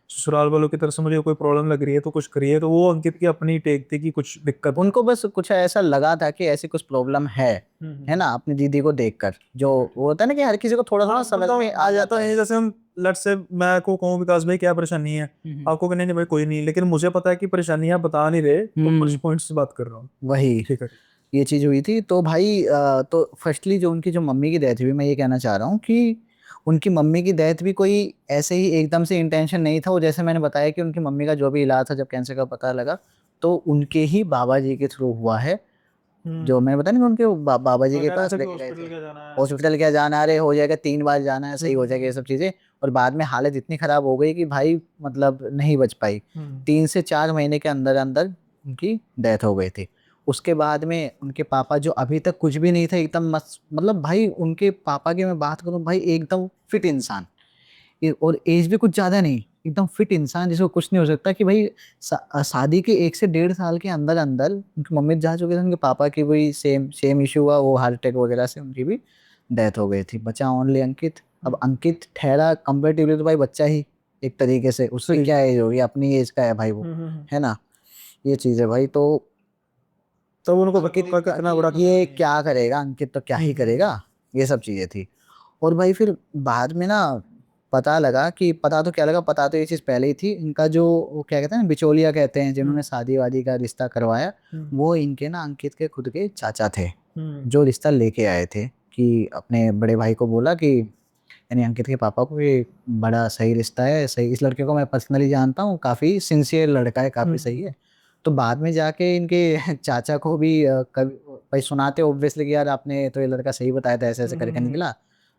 ससुराल वालों की तरफ से मुझे कोई प्रॉब्लम लग रही है तो कुछ करिए, तो वो अंकित की अपनी टेक थी कि कुछ दिक्कत है। उनको बस कुछ ऐसा लगा था कि ऐसी कुछ प्रॉब्लम है ना, अपनी दीदी को देखकर। जो वो होता है ना कि हर किसी को थोड़ा थोड़ा हाँ, समझ मतलब में आ आ जाता जाता है, है। जैसे हम लट से मैं को कहूँ विकास भाई क्या परेशानी है, हम्म आपको कहने नहीं भाई कोई नहीं, लेकिन मुझे पता है कि परेशानी आप बता नहीं रहे, तो कुछ हम्म, पॉइंट्स से बात कर रहा हूँ। वही ठीक है। ये चीज हुई थी। तो भाई तो फर्स्टली जो उनकी जो मम्मी की डेथ हुई, मैं ये कहना चाह रहा हूँ कि उनकी मम्मी की डेथ भी कोई ऐसे ही एकदम से इंटेंशन नहीं था। वो जैसे मैंने बताया कि उनकी मम्मी का जो भी इलाज था, जब कैंसर का पता लगा, तो उनके ही बाबा जी के थ्रू हुआ है। जो मैंने बताया ना कि उनके बाबा जी तो के कह रहे पास थे कि लेके गए थे, हॉस्पिटल क्या जाना है। हॉस्पिटल क्या जाना, अरे हो जाएगा, 3 बार जाना है, सही हो जाएगा, ये सब चीजें। और बाद में हालत इतनी खराब हो गई कि भाई मतलब नहीं बच पाई। हम्म। 3 से 4 महीने के अंदर अंदर उनकी डेथ हो गई थी। उसके बाद में उनके पापा, जो अभी तक कुछ भी नहीं थे, एकदम मस्त, मतलब भाई उनके पापा की मैं बात करूं भाई, एकदम फिट इंसान। और एज भी कुछ ज्यादा नहीं, एकदम फिट इंसान जिसको कुछ नहीं हो सकता। कि भाई शादी के 1 से 1.5 साल के अंदर अंदर उनकी मम्मी जा चुके थे, उनके पापा की वही सेम सेम इशू हुआ, वो हार्ट अटैक वगैरह से उनकी भी डेथ हो गई थी। बचा ओनली अंकित। अब अंकित ठहरा कंपेरेटिवली तो भाई बच्चा ही, एक तरीके से उसकी सही। क्या एज होगी, अपनी एज का है भाई वो, है ना। ये चीज है भाई। तो तब उनको पता अंकित होगा कितना बड़ा ये क्या करेगा, अंकित तो क्या ही हम्म। करेगा, ये सब चीजें थी। और भाई फिर बाद में ना पता लगा कि, पता तो क्या लगा, पता तो ये चीज पहले ही थी। इनका जो वो क्या कहते हैं ना, बिचौलिया कहते हैं, जिन्होंने शादी वादी का रिश्ता करवाया, हम्म। वो इनके ना अंकित के खुद के चाचा थे, हम्म। जो रिश्ता लेके आए थे। कि अपने बड़े भाई को बोला कि, यानी अंकित के पापा को, ये बड़ा सही रिश्ता है, सही, इस लड़के को मैं पर्सनली जानता हूँ, काफी सिंसियर लड़का है, काफी सही है। तो बाद में जाके इनके चाचा को भी कभी भाई सुनाते ऑब्वियसली कि यार आपने तो ये लड़का सही बताया था, ऐसे ऐसे करके निकला।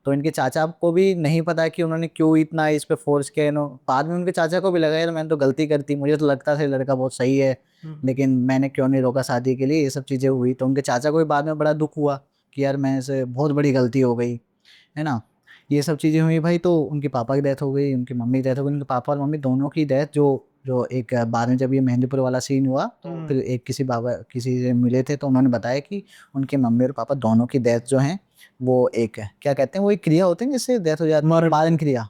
तो इनके चाचा को भी नहीं पता कि उन्होंने क्यों इतना इस पे फोर्स किया। बाद में उनके चाचा को भी लगा यार मैंने तो गलती कर दी, मुझे तो लगता था ये लड़का बहुत सही है, लेकिन मैंने क्यों नहीं रोका शादी के लिए, ये सब चीजें हुई। तो उनके चाचा को भी बाद में बड़ा दुख हुआ कि यार मैं से बहुत बड़ी गलती हो गई, है ना। ये सब चीजें हुई भाई। तो उनके पापा की डेथ हो गई, उनकी मम्मी की डेथ हो गई। उनके पापा और मम्मी दोनों की डेथ, जो जो एक बाद में जब ये मेहंदीपुर वाला सीन हुआ, तो फिर एक किसी बाबा किसी से मिले थे, तो उन्होंने बताया कि उनके मम्मी और पापा दोनों की डेथ जो है, वो एक क्या कहते हैं, वो एक क्रिया होते हैं जिससे डेथ हो जाती है, मारन क्रिया,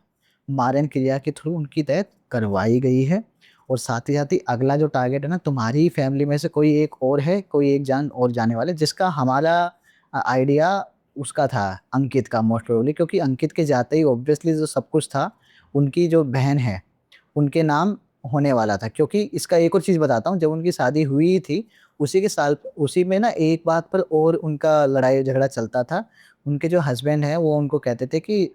मारन क्रिया के थ्रू उनकी डेथ करवाई गई है। और साथ ही अगला जो टारगेट है ना, तुम्हारी फैमिली में से कोई एक और है, कोई एक जान और जाने वाले, जिसका हमारा आइडिया उसका था, अंकित का, मोस्ट प्रोबेबली। क्योंकि अंकित के जाते ही ऑब्वियसली जो सब कुछ था, उनकी जो बहन है उनके नाम होने वाला था। क्योंकि इसका एक और चीज़ बताता हूँ, जब उनकी शादी हुई थी, उसी के साल, उसी में ना एक बात पर और उनका लड़ाई झगड़ा चलता था। उनके जो हस्बैंड है वो उनको कहते थे कि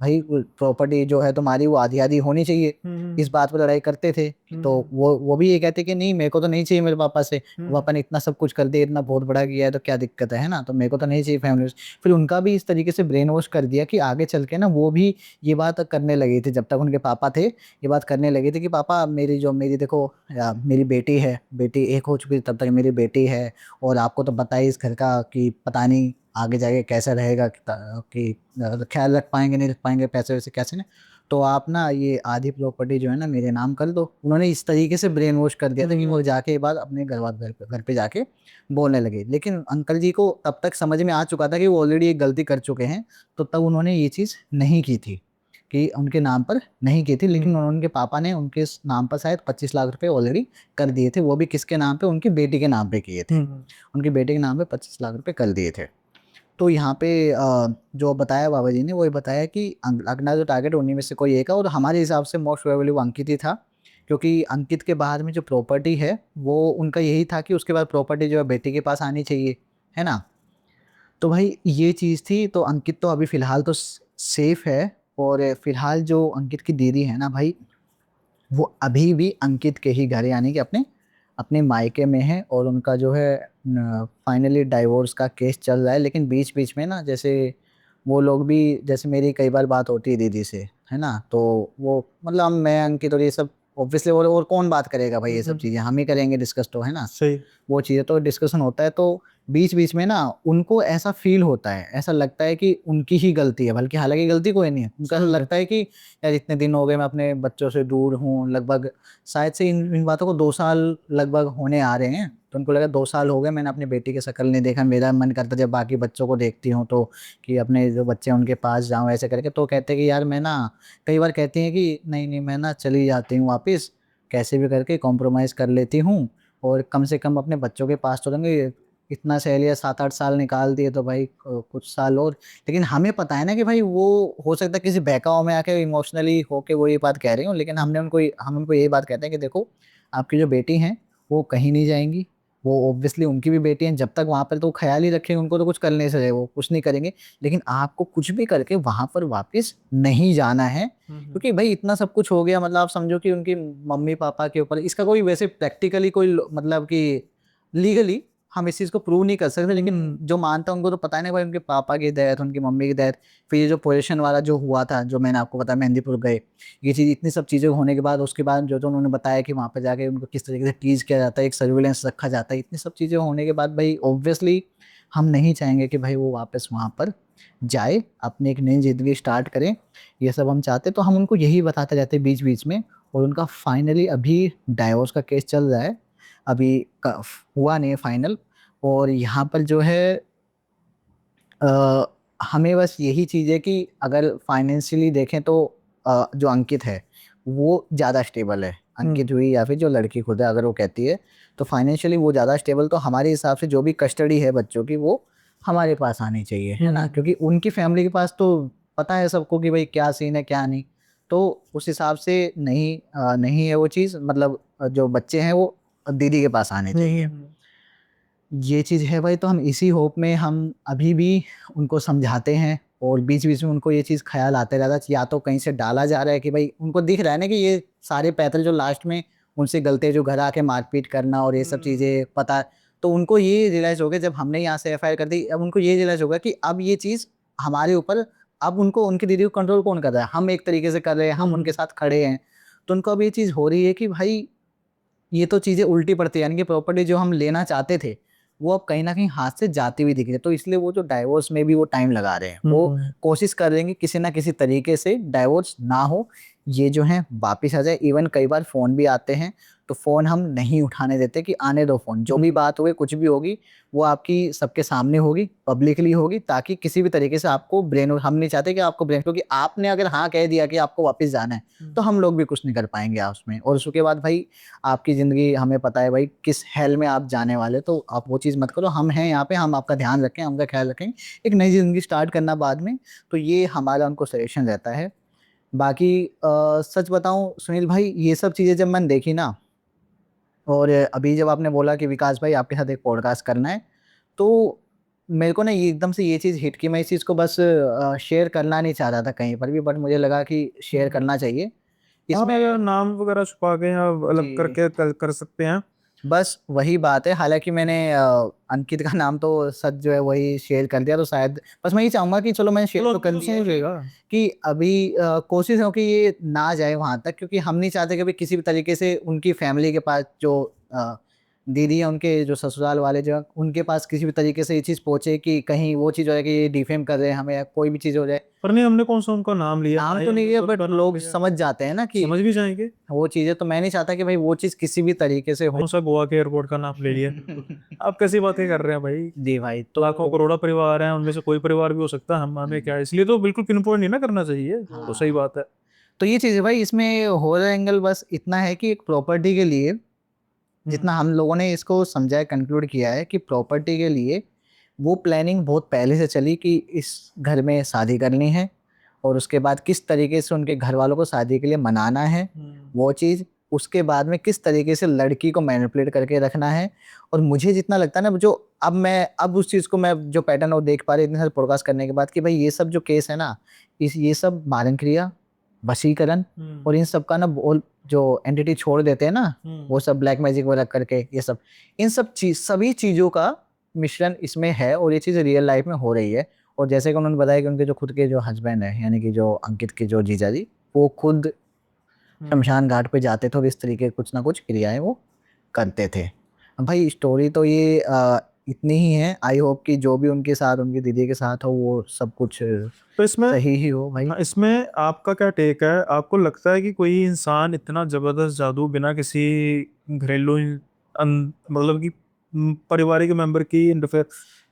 भाई प्रॉपर्टी जो है तुम्हारी, वो आधी आधी होनी चाहिए। इस बात पर लड़ाई करते थे। तो वो भी ये कहते कि नहीं, मेरे को तो नहीं चाहिए मेरे पापा से, पापा ने इतना सब कुछ कर दिया, इतना बहुत बड़ा किया है, तो क्या दिक्कत है ना, तो मेरे को तो नहीं चाहिए फैमिली। फिर उनका भी इस तरीके से ब्रेन वॉश कर दिया कि आगे चल के ना वो भी ये बात करने लगे थे, जब तक उनके पापा थे, ये बात करने लगे थे कि पापा मेरी देखो, मेरी बेटी है, बेटी एक हो चुकी थी तब तक, मेरी बेटी है, और आपको तो पता है इस घर का कि पता नहीं आगे जाके कैसा रहेगा, कि ख्याल रख पाएंगे नहीं रख पाएंगे, पैसे वैसे कैसे ना, तो आप ना ये आधी प्रॉपर्टी जो है ना मेरे नाम कर दो। उन्होंने इस तरीके से ब्रेन वॉश कर दिया था कि वो जाके ये बात अपने घर पे जाके बोलने लगे। लेकिन अंकल जी को तब तक समझ में आ चुका था कि वो ऑलरेडी एक गलती कर चुके हैं, तो तब उन्होंने ये चीज़ नहीं की थी, कि उनके नाम पर नहीं की थी। लेकिन उनके पापा ने उनके नाम पर शायद 25 लाख रुपए ऑलरेडी कर दिए थे, वो भी किसके नाम पे, उनकी बेटी के नाम पे किए थे। उनकी बेटी के नाम पे 25 लाख रुपए कर दिए थे। तो यहाँ पे जो बताया बाबा जी ने वही बताया कि अगला जो टारगेट उन्हीं में से कोई एक है, और हमारे हिसाब से मोस्ट प्रोबेबली वो अंकित ही था, क्योंकि अंकित के बाद में जो प्रॉपर्टी है वो उनका यही था कि उसके बाद प्रॉपर्टी जो है बेटी के पास आनी चाहिए, है ना। तो भाई ये चीज़ थी, तो अंकित तो अभी फ़िलहाल तो सेफ है। और फिलहाल जो अंकित की दीदी है ना भाई, वो अभी भी अंकित के ही घर यानी कि अपने अपने मायके में है, और उनका जो है फाइनली डाइवोर्स का केस चल रहा है। लेकिन बीच बीच में ना, जैसे वो लोग भी, जैसे मेरी कई बार बात होती है दीदी से, है ना, तो वो मतलब मैं अंकित और ये सब ऑब्वियसली, और कौन बात करेगा भाई, ये सब चीज़ें हम ही करेंगे डिस्कस, तो है ना। सही। वो चीज़ें तो डिस्कशन होता है, तो बीच बीच में ना उनको ऐसा फील होता है, ऐसा लगता है कि उनकी ही गलती है, बल्कि हालांकि गलती कोई नहीं है। उनका ऐसा लगता है कि यार इतने दिन हो गए मैं अपने बच्चों से दूर हूँ, लगभग शायद से इन बातों को 2 साल लगभग होने आ रहे हैं। तो उनको लगा 2 साल हो गए मैंने अपनी बेटी की शक्ल नहीं देखा, मेरा मन करता जब बाकी बच्चों को देखती हूँ तो कि अपने जो बच्चे हैं उनके पास जाऊँ ऐसे करके। तो कहते हैं कि यार मैं ना, कई बार कहती हैं कि नहीं नहीं मैं ना चली जाती हूँ वापस, कैसे भी करके कॉम्प्रोमाइज़ कर लेती हूँ, और कम से कम अपने बच्चों के पास तो रहेंगे। इतना सह लिया, 7-8 साल निकाल दिए, तो भाई कुछ साल और। लेकिन हमें पता है ना कि भाई वो हो सकता है किसी बहकाव में आके इमोशनली होके वो ये बात कह रही हूँ, लेकिन हम उनको यही बात कहते हैं कि देखो आपकी जो बेटी हैं वो कहीं नहीं जाएंगी, वो ऑब्वियसली उनकी भी बेटी हैं, जब तक वहाँ पर तो ख्याल ही रखेंगे, उनको तो कुछ करने से वो कुछ नहीं करेंगे। लेकिन आपको कुछ भी करके वहाँ पर वापस नहीं जाना है, क्योंकि भाई इतना सब कुछ हो गया। मतलब आप समझो कि उनकी मम्मी पापा के ऊपर इसका कोई वैसे प्रैक्टिकली कोई मतलब कि लीगली हम इस चीज़ को प्रूव नहीं कर सकते, लेकिन जो मानता है उनको तो पता है ना भाई, उनके पापा की डेथ, उनकी मम्मी की डेथ, फिर ये जो पोजीशन वाला जो हुआ था, जो मैंने आपको बताया मेहंदीपुर गए, ये चीज़ इतनी सब चीज़ें होने के बाद, उसके बाद जो जो उन्होंने बताया कि वहाँ पे जाके उनको किस तरीके से टीज किया जाता है, एक सर्विलेंस रखा जाता है, इतनी सब चीज़ें होने के बाद भाई ऑब्वियसली हम नहीं चाहेंगे कि भाई वो वापस वहाँ पर जाए, अपनी एक नई ज़िंदगी स्टार्ट करें। ये सब हम चाहते, तो हम उनको यही बताते रहते हैं बीच बीच में। और उनका फाइनली अभी डाइवोर्स का केस चल रहा है, अभी हुआ नहीं है फाइनल। और यहाँ पर जो है अ, हमें बस यही चीज़ है कि अगर फाइनेंशियली देखें तो जो अंकित है वो ज़्यादा स्टेबल है। अंकित हुई या फिर जो लड़की खुद है, अगर वो कहती है तो फाइनेंशियली वो ज़्यादा स्टेबल, तो हमारे हिसाब से जो भी कस्टडी है बच्चों की वो हमारे पास आनी चाहिए, है ना, क्योंकि उनकी फैमिली के पास तो पता है सबको कि भाई क्या सीन है क्या नहीं। तो उस हिसाब से नहीं है वो चीज़, मतलब जो बच्चे हैं वो दीदी के पास आने चाहिए। ये चीज़ है भाई, तो हम इसी होप में हम अभी भी उनको समझाते हैं, और बीच बीच में उनको ये चीज़ ख्याल आते रहता है, या तो कहीं से डाला जा रहा है कि भाई उनको दिख रहा है ना कि ये सारे पैदल जो लास्ट में उनसे गलते जो घर आके मारपीट करना और ये सब चीज़ें पता। तो उनको ये रियलाइज़ हो गया जब हमने यहाँ से एफआईआर कर दी, अब उनको ये रियलाइज़ होगा कि अब ये चीज़ हमारे ऊपर, अब उनको उनकी दीदी को कंट्रोल कौन कर रहा है, हम एक तरीके से कर रहे हैं, हम उनके साथ खड़े हैं। तो उनको अब ये चीज़ हो रही है कि भाई ये तो चीज़ें उल्टी पड़ती है, यानी कि प्रॉपर्टी जो हम लेना चाहते थे, वो अब कहीं न कहीं हाथ से जाती हुई दिख रही है। तो इसलिए वो जो डाइवोर्स में भी वो टाइम लगा रहे हैं। वो कोशिश कर रहे हैं कि किसी न किसी तरीके से डाइवोर्स ना हो, ये जो है वापिस आ जाए। इवन कई बार फ़ोन भी आते हैं, तो फ़ोन हम नहीं उठाने देते कि आने दो फ़ोन, जो भी बात होगी, कुछ भी होगी, वो आपकी सबके सामने होगी, पब्लिकली होगी, ताकि किसी भी तरीके से आपको हम नहीं चाहते कि आपको क्योंकि आपने अगर हाँ कह दिया कि आपको वापस जाना है, तो हम लोग भी कुछ नहीं कर पाएँगे उसमें। और उसके बाद भाई आपकी ज़िंदगी हमें पता है भाई किस हेल में आप जाने वाले, तो आप वो चीज़ मत करो। हम हैं यहाँ पे, हम आपका ध्यान रखें, हम आपका ख्याल रखेंगे, एक नई ज़िंदगी स्टार्ट करना बाद में। तो ये हमारा उनको सजेशन रहता है। बाकी सच बताऊँ सुनील भाई, ये सब चीज़ें जब मैंने देखी ना, और अभी जब आपने बोला कि विकास भाई आपके साथ एक पॉडकास्ट करना है, तो मेरे को ना ये एकदम से ये चीज़ हिट की। मैं इस चीज़ को बस शेयर करना नहीं चाह रहा था कहीं पर भी, बट मुझे लगा कि शेयर करना चाहिए। आप इसमें अगर नाम वगैरह छुपा के या अलग जी। करके कर सकते हैं। बस वही बात है, हालाँकि मैंने अंकित का नाम तो सच जो है वही शेयर कर दिया, तो शायद बस मैं ये चाहूँगा कि चलो मैंने शेयर चलो तो कर अच्छा दिया हो है जाएगा। कि अभी कोशिश हो कि ये ना जाए वहाँ तक, क्योंकि हम नहीं चाहते कि भाई किसी भी तरीके से उनकी फैमिली के पास जो दीदी है, उनके जो ससुराल वाले जो हैं, उनके पास किसी भी तरीके से ये चीज़ पहुँचे कि कहीं वो चीज़ हो जाए कि ये डिफेम कर रहे हैं हमें, या कोई भी चीज़ हो जाए। पर नहीं, हमने कौन सा उनका नाम लिया, ना नाम ही तो नहीं हमने लिया, तो बट उनका नाम लोग लिया। समझ जाते हैं ना कि समझ भी जाएंगे। वो चीज़ें, तो मैं नहीं चाहता कि भाई वो चीज़ किसी भी तरीके से हो। कौन सा गोवा के एयरपोर्ट का नाम ले लिया। आप कैसी बातें कर रहे हैं भाई। जी भाई, लाखों तो करोड़ों परिवार हैं, उनमें से कोई परिवार भी हो सकता है, हम हमें क्या है, इसलिए तो बिल्कुल पिन पॉइंट नहीं ना करना चाहिए, तो सही हाँ, बात है। तो ये चीज़ है भाई, इसमें हॉरर एंगल बस इतना है कि एक प्रॉपर्टी के लिए, हम्म। जितना हम लोगों ने इसको समझा है, कंक्लूड किया है कि प्रॉपर्टी के लिए वो प्लानिंग बहुत पहले से चली कि इस घर में शादी करनी है, और उसके बाद किस तरीके से उनके घर वालों को शादी के लिए मनाना है वो चीज़, उसके बाद में किस तरीके से लड़की को मैनिपुलेट करके रखना है। और मुझे जितना लगता है ना, जो अब उस चीज़ को मैं जो पैटर्न और देख पा रही इतने सारे पॉडकास्ट करने के बाद, कि भाई ये सब जो केस है ना, ये सब मारण क्रिया, वशीकरण, और इन सब का ना वो जो एंटिटी छोड़ देते हैं ना, वो सब ब्लैक मैजिक वगैरह करके, ये सब इन सब सभी चीज़ों का मिश्रण इसमें है, और ये चीज़ रियल लाइफ में हो रही है। और जैसे कि उन्होंने बताया कि उनके जो खुद के जो हस्बैंड है, यानी कि जो अंकित के जो जीजा जी, वो खुद शमशान घाट पे जाते थे और इस तरीके कुछ ना कुछ क्रियाएं वो करते थे। भाई स्टोरी तो ये इतनी ही है। आई होप कि जो भी उनके साथ, उनकी दीदी के साथ हो, वो सब कुछ तो इसमें सही ही हो भाई। हाँ, इसमें आपका क्या टेक है? आपको लगता है कि कोई इंसान इतना जबरदस्त जादू बिना किसी घरेलू मतलब कि पारिवारिक मेंबर की इंटरफेयर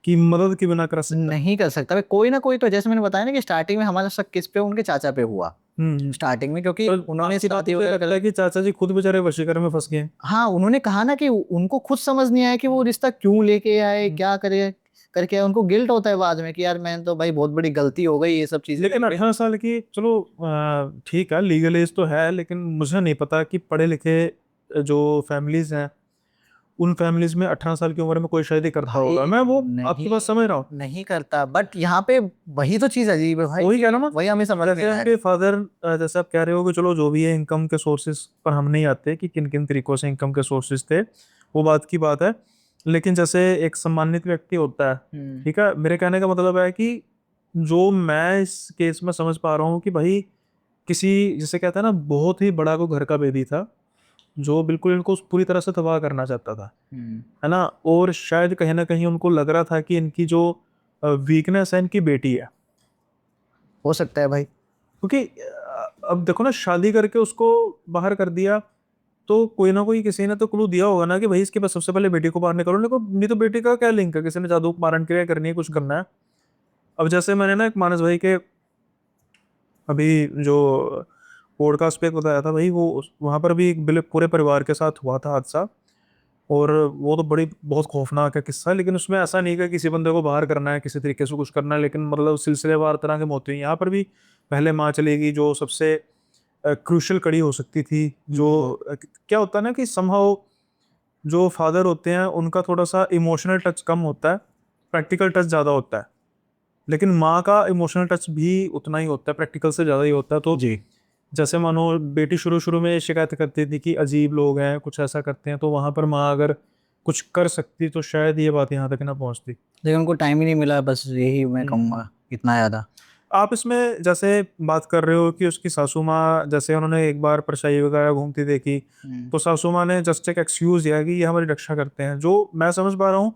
की मदद के बिना कर सकता है? नहीं कर सकता भाई, कोई ना कोई तो, जैसे मैंने बताया ना कि स्टार्टिंग में हमारा शक किस पे, उनके चाचा पे हुआ स्टार्टिंग में, क्योंकि तो उन्होंने आपकी बात शादी से वगैरह लगता कर। है कि चाचा जी खुद बेचारे वशीकरण में फंस गए हैं। हाँ, उन्होंने कहा ना कि उनको खुद समझ नहीं आया कि वो रिश्ता क्यों लेके आए, हम्म। क्या करे करके आए। उनको गिल्ट होता है बाद में कि यार मैंने तो भाई बहुत बड़ी गलती हो गई, ये सब चीजें लेकिन करके। 18 साल की, चलो ठीक है, लीगल एज तो है, लेकिन मुझे नहीं पता कि पढ़े लिखे जो फैमिलीज हैं, उन फैमिलीज में 18 साल की उम्र में कोई शादी करता भाई होगा? मैं वो आपकी नहीं, बात समझ रहा हूँ। नहीं करता, बट यहाँ पे वही तो चीज अजीब है भाई, वही कह रहा हूँ ना, वही हमें समझ नहीं जैसे आया। आपके फादर, जैसे आप कह रहे हो कि चलो जो भी है, इनकम के सोर्सेज पर हम नहीं आते कि किन किन तरीकों से इनकम के सोर्सेज थे, वो बात की बात है। लेकिन जैसे एक सम्मानित व्यक्ति होता है, ठीक है, मेरे कहने का मतलब है कि जो मैं इस केस में समझ पा रहा हूँ कि भाई किसी, जिसे कहते हैं ना, बहुत ही बड़ा को घर का बेदी था, जो बिल्कुल इनको पूरी तरह से तबाह करना चाहता था, हम्म, है ना। और शायद कहीं ना कहीं उनको लग रहा था कि इनकी जो वीकनेस है, इनकी बेटी है। हो सकता है भाई। क्योंकि अब देखो ना, शादी करके उसको बाहर कर दिया, तो कोई ना कोई किसी ने तो क्लू दिया होगा ना कि भाई इसके पास सबसे पहले बेटी को बाहर निकालो, नहीं तो बेटी का क्या लिंक है, किसी ने जादू मारण क्रिया करनी है, कुछ करना है। अब जैसे मैंने ना एक मानस भाई के अभी जो पॉडकास्ट पे बताया था भाई, वो वहां पर भी एक पूरे परिवार के साथ हुआ था हादसा, और वो तो बड़ी बहुत खौफनाक है किस्सा है। लेकिन उसमें ऐसा नहीं कि किसी बंदे को बाहर करना है, किसी तरीके से कुछ करना है, लेकिन मतलब सिलसिलेवार तरह की मौतें हुई यहाँ पर भी। पहले माँ चली गई, जो सबसे क्रूशल कड़ी हो सकती थी, जो क्या होता है ना कि समहाउ जो फादर होते हैं उनका थोड़ा सा इमोशनल टच कम होता है, प्रैक्टिकल टच ज़्यादा होता है। लेकिन माँ का इमोशनल टच भी उतना ही होता है, प्रैक्टिकल से ज़्यादा ही होता है। तो जी। जैसे मानो बेटी शुरू शुरू में शिकायत करती थी कि अजीब लोग हैं, कुछ ऐसा करते हैं, तो वहां पर माँ अगर कुछ कर सकती तो शायद ये बात यहाँ तक ना पहुंचती। लेकिन उनको टाइम ही नहीं मिला, बस यही मैं हम्म। कहूँगा, इतना ज्यादा। आप इसमें जैसे बात कर रहे हो कि उसकी सासू माँ, जैसे उन्होंने एक बार परछाई वगैरह घूमती देखी, तो सासू माँ ने जस्ट एक एक्सक्यूज दिया कि ये हमारी रक्षा करते हैं, जो मैं समझ पा रहा हूँ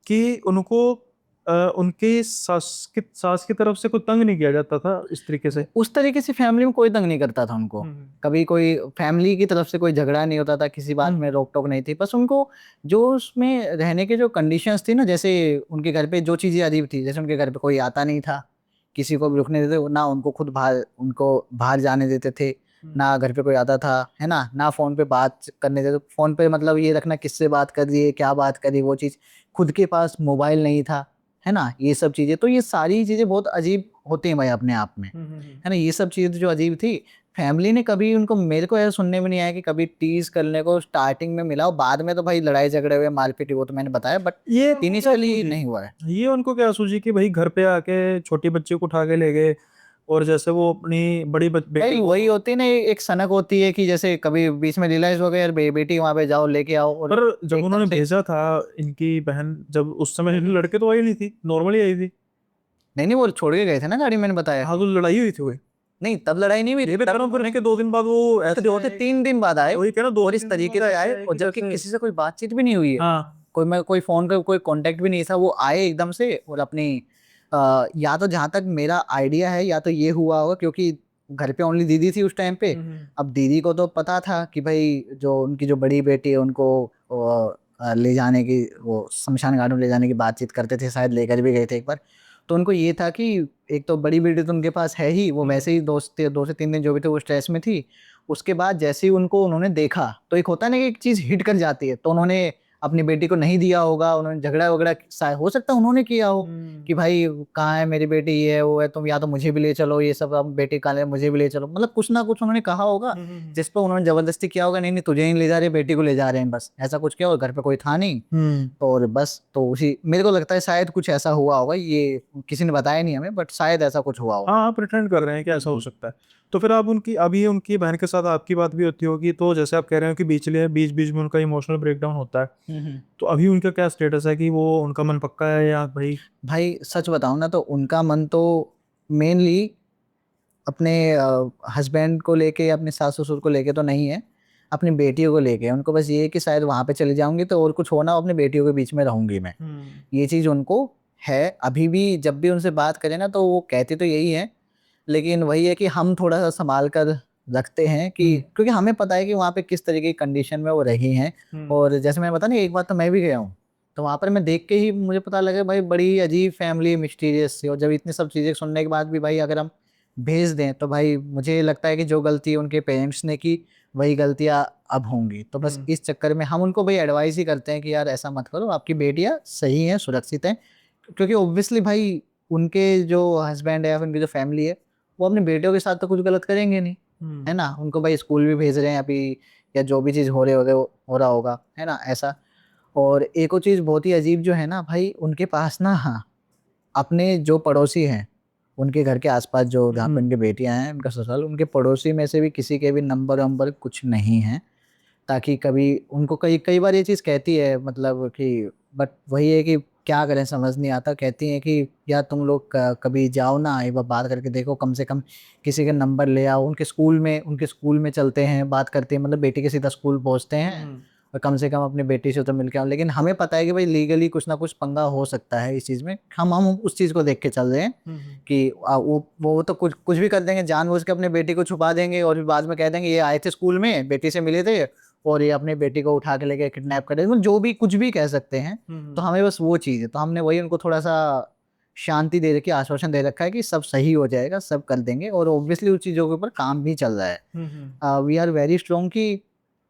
कि उनको उनकी सास की तरफ से कोई तंग नहीं किया जाता था इस तरीके से। उस तरीके से फैमिली में कोई तंग नहीं करता था उनको, हम्म। कभी कोई फैमिली की तरफ से कोई झगड़ा नहीं होता था, किसी बात में रोक टोक नहीं थी। बस उनको जो उसमें रहने के जो कंडीशंस थी ना, जैसे उनके घर पे जो चीजें अजीब थी, जैसे उनके घर पे कोई आता नहीं था, किसी को भी रुकने देते ना, उनको खुद बाहर, उनको बाहर जाने देते थे ना, घर पे कोई आता था, है ना फोन पे बात करने देते। फोन पे मतलब ये रखना किससे बात कर रही है, क्या बात कर रही है, वो चीज। खुद के पास मोबाइल नहीं था, है ना, ये सब चीजें। तो ये सारी चीजें बहुत अजीब होती हैं भाई अपने आप में, है ना। ये सब चीजें जो अजीब थी, फैमिली ने कभी उनको, मेरे को ऐसा सुनने में नहीं आया कि कभी टीज करने को स्टार्टिंग में मिला, और बाद में तो भाई लड़ाई झगड़े हुए, मारपीट, वो तो मैंने बताया, बट ये उनको क्या इनिशियली सूझी? नहीं हुआ है। ये उनको क्या सूझी कि भाई घर पे आके छोटी बच्ची को उठा के ले गए, और जैसे वो अपनी बड़ी बेटी भाई को। वही होती है ना, एक सनक होती है कि जैसे कभी बीच में रियलाइज हो गया यार, बेटी वहां पे जाओ लेके आओ, और पर जब एकदम उन्होंने से। भेजा था, इनकी बहन, जब उस समय लड़के तो आई नहीं थी, नॉर्मली आई थी। नहीं नहीं, वो छोड़ के गए थे ना गाड़ी, मैंने बताया। हाँ, तो लड़ाई हुई थी वही। नहीं, तब लड़ाई नहीं हुई ये थी, भी कह तब रहा हूँ, फिर के 2 दिन बाद वो तो ऐसे जो होते 3 दिन बाद आए, वही कह रहा, दो और इस तीन दिन तरीके बाद से ऐसे आए, आए और कि जबकि जैसे। किसी से कोई बातचीत भी नहीं हुई है, हाँ। कोई फोन का कोई कांटेक्ट भी नहीं था। वो आए एकदम से, और अपनी या तो जहां तक मेरा आइडिया है, या तो ये हुआ होगा क्योंकि घर पे ओनली दीदी थी उस टाइम पे। अब दीदी को तो पता था कि भाई जो उनकी जो बड़ी बेटी है, उनको ले जाने की, वो शमशान घाट में ले जाने की बातचीत करते थे, शायद लेकर भी गए थे एक बार। तो उनको ये था कि एक तो बड़ी बेटी तो उनके पास है ही, वो वैसे ही 2 से 3 दिन जो भी थे वो स्ट्रेस में थी। उसके बाद जैसे ही उनको उन्होंने देखा, तो एक होता है ना कि एक चीज हिट कर जाती है, तो उन्होंने अपनी बेटी को नहीं दिया होगा, उन्होंने झगड़ा वगड़ा शायद हो सकता है उन्होंने किया हो कि भाई कहाँ है मेरी बेटी, ये है वो है, तुम या तो मुझे भी ले चलो, ये सब अब बेटी कहाँ है मुझे भी ले चलो, मतलब कुछ ना कुछ उन्होंने कहा होगा जिस पर उन्होंने जबरदस्ती किया होगा, नहीं नहीं तुझे नहीं ले जा रहे, बेटी को ले जा रहे हैं, बस ऐसा कुछ किया, और घर पे कोई था नहीं और बस, तो उसी मेरे को लगता है शायद कुछ ऐसा हुआ होगा, ये किसी ने बताया नहीं हमें, बट शायद ऐसा कुछ हुआ होगा। हाँ, प्रिटेंड कर रहे हैं कि ऐसा हो सकता है। तो फिर आप उनकी अभी उनकी बहन के साथ आपकी बात भी होती होगी, तो जैसे आप कह रहे हो कि बीच बीच में उनका इमोशनल ब्रेकडाउन होता है, तो अभी उनका क्या स्टेटस है कि वो उनका मन पक्का है या भाई? भाई सच बताऊं ना तो उनका मन तो मेनली अपने हस्बैंड को लेके, अपने सास ससुर को लेके तो नहीं है, अपनी बेटियों को लेके है। उनको बस ये है कि शायद वहां पे चले जाऊंगी तो और कुछ होना, अपनी बेटियों के बीच में रहूंगी मैं, ये चीज उनको है। अभी भी जब भी उनसे बात करें ना तो वो कहते तो यही है, लेकिन वही है कि हम थोड़ा सा संभाल कर रखते हैं कि क्योंकि हमें पता है कि वहाँ पे किस तरीके की कंडीशन में वो रही हैं। और जैसे मैंने बताया ना, एक बार तो मैं भी गया हूँ, तो वहाँ पर मैं देख के ही मुझे पता लगा भाई बड़ी अजीब फैमिली, मिस्टीरियस सी। और जब इतनी सब चीज़ें सुनने के बाद भी भाई अगर हम भेज दें तो भाई मुझे लगता है कि जो गलती उनके पेरेंट्स ने की वही गलतियाँ अब होंगी। तो बस इस चक्कर में हम उनको भाई एडवाइस ही करते हैं कि यार ऐसा मत करो, आपकी बेटियाँ सही हैं, सुरक्षित हैं। क्योंकि ऑब्वियसली भाई उनके जो हस्बैंड है या फिर उनकी जो फैमिली है, वो अपने बेटियों के साथ तो कुछ गलत करेंगे नहीं, है ना। उनको भाई स्कूल भी भेज रहे हैं अभी, या जो भी चीज़ हो रहा होगा, है ना, ऐसा। और एक और चीज़ बहुत ही अजीब जो है ना भाई, उनके पास ना, हाँ, अपने जो पड़ोसी हैं, उनके घर के आसपास जो जहाँ पे उनकी बेटियां हैं, उनका ससुराल, उनके पड़ोसी में से भी किसी के भी नंबर वंबर कुछ नहीं है, ताकि कभी उनको कई कई बार ये चीज़ कहती है मतलब कि, बट वही है कि क्या करें, समझ नहीं आता। कहती हैं कि यार तुम लोग कभी जाओ ना, एक बार बात करके देखो, कम से कम किसी का नंबर ले आओ, उनके स्कूल में चलते हैं, बात करते हैं, मतलब बेटी के सीधा स्कूल पहुंचते हैं और कम से कम अपनी बेटी से तो मिल के आओ। लेकिन हमें पता है कि भाई लीगली कुछ ना कुछ पंगा हो सकता है इस चीज़ में, हम उस चीज़ को देख के चल रहे हैं कि वो तो कुछ कुछ भी कर देंगे, जानबूझ के अपने बेटी को छुपा देंगे और फिर बाद में कह देंगे ये आए थे स्कूल में, बेटी से मिले थे और ये अपने बेटी को उठा के लेके किडनैप कर देंगे, मतलब जो भी कुछ भी कह सकते हैं। तो हमें बस वो चीज़ है, तो हमने वही उनको थोड़ा सा शांति दे रखी, आश्वासन दे रखा है कि सब सही हो जाएगा, सब कर देंगे, और ऑब्वियसली उस चीज़ों के ऊपर काम भी चल रहा है। वी आर वेरी स्ट्रॉन्ग कि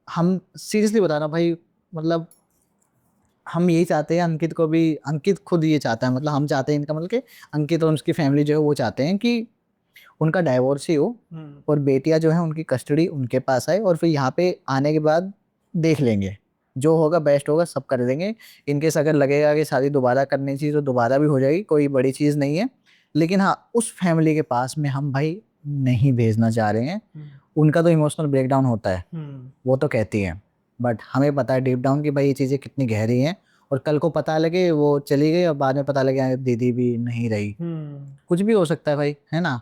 हम सीरियसली बता रहा हूँ भाई, मतलब हम यही चाहते हैं अंकित को भी, अंकित खुद ये चाहता है, मतलब हम चाहते हैं, इनका मतलब कि अंकित और उसकी फैमिली जो है वो चाहते हैं कि उनका डाइवोर्स ही हो और बेटियां जो है उनकी कस्टडी उनके पास आए, और फिर यहाँ पे आने के बाद देख लेंगे, जो होगा बेस्ट होगा, सब कर देंगे। इनकेस अगर लगेगा कि शादी दोबारा करनी चाहिए तो दोबारा भी हो जाएगी, कोई बड़ी चीज़ नहीं है। लेकिन हाँ, उस फैमिली के पास में हम भाई नहीं भेजना चाह रहे हैं। उनका तो इमोशनल ब्रेकडाउन होता है, वो तो कहती है, बट हमें पता है डीप डाउन कि भाई ये चीज़ें कितनी गहरी हैं, और कल को पता लगे वो चली गई और बाद में पता लगे यार दीदी भी नहीं रही, कुछ भी हो सकता है भाई, है ना।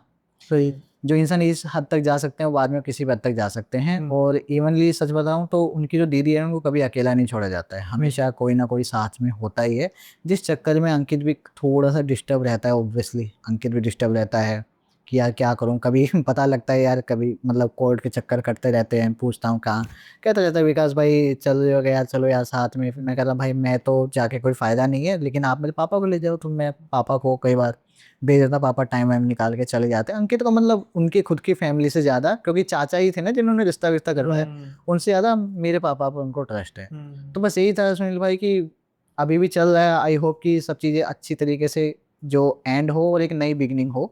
तो जो इंसान इस हद तक जा सकते हैं वो बाद में किसी भी हद तक जा सकते हैं। और इवनली सच बताऊं तो उनकी जो दीदी है उनको कभी अकेला नहीं छोड़ा जाता है, हमेशा कोई ना कोई साथ में होता ही है, जिस चक्कर में अंकित भी थोड़ा सा डिस्टर्ब रहता है। ऑब्वियसली अंकित भी डिस्टर्ब रहता है कि यार क्या करूं, कभी पता लगता है यार, कभी मतलब कोर्ट के चक्कर करते रहते हैं, पूछता हूँ कहाँ, कहता रहता है विकास भाई चल रहे हो यार, चलो यार साथ में। फिर मैं कहता भाई मैं तो जाके कोई फ़ायदा नहीं है, लेकिन आप मेरे पापा को ले जाओ, तो मैं पापा को कई बार भेज देता, पापा टाइम वाइम निकाल के चले जाते हैं। अंकित को मतलब उनकी खुद की फैमिली से ज़्यादा, क्योंकि चाचा ही थे ना जिन्होंने रिश्ता विश्ता करवाया, उनसे ज़्यादा मेरे पापा पर उनको ट्रस्ट है। तो बस यही था सुनील भाई कि अभी भी चल रहा है, आई होप कि सब चीज़ें अच्छी तरीके से जो एंड हो और एक नई बिगनिंग हो,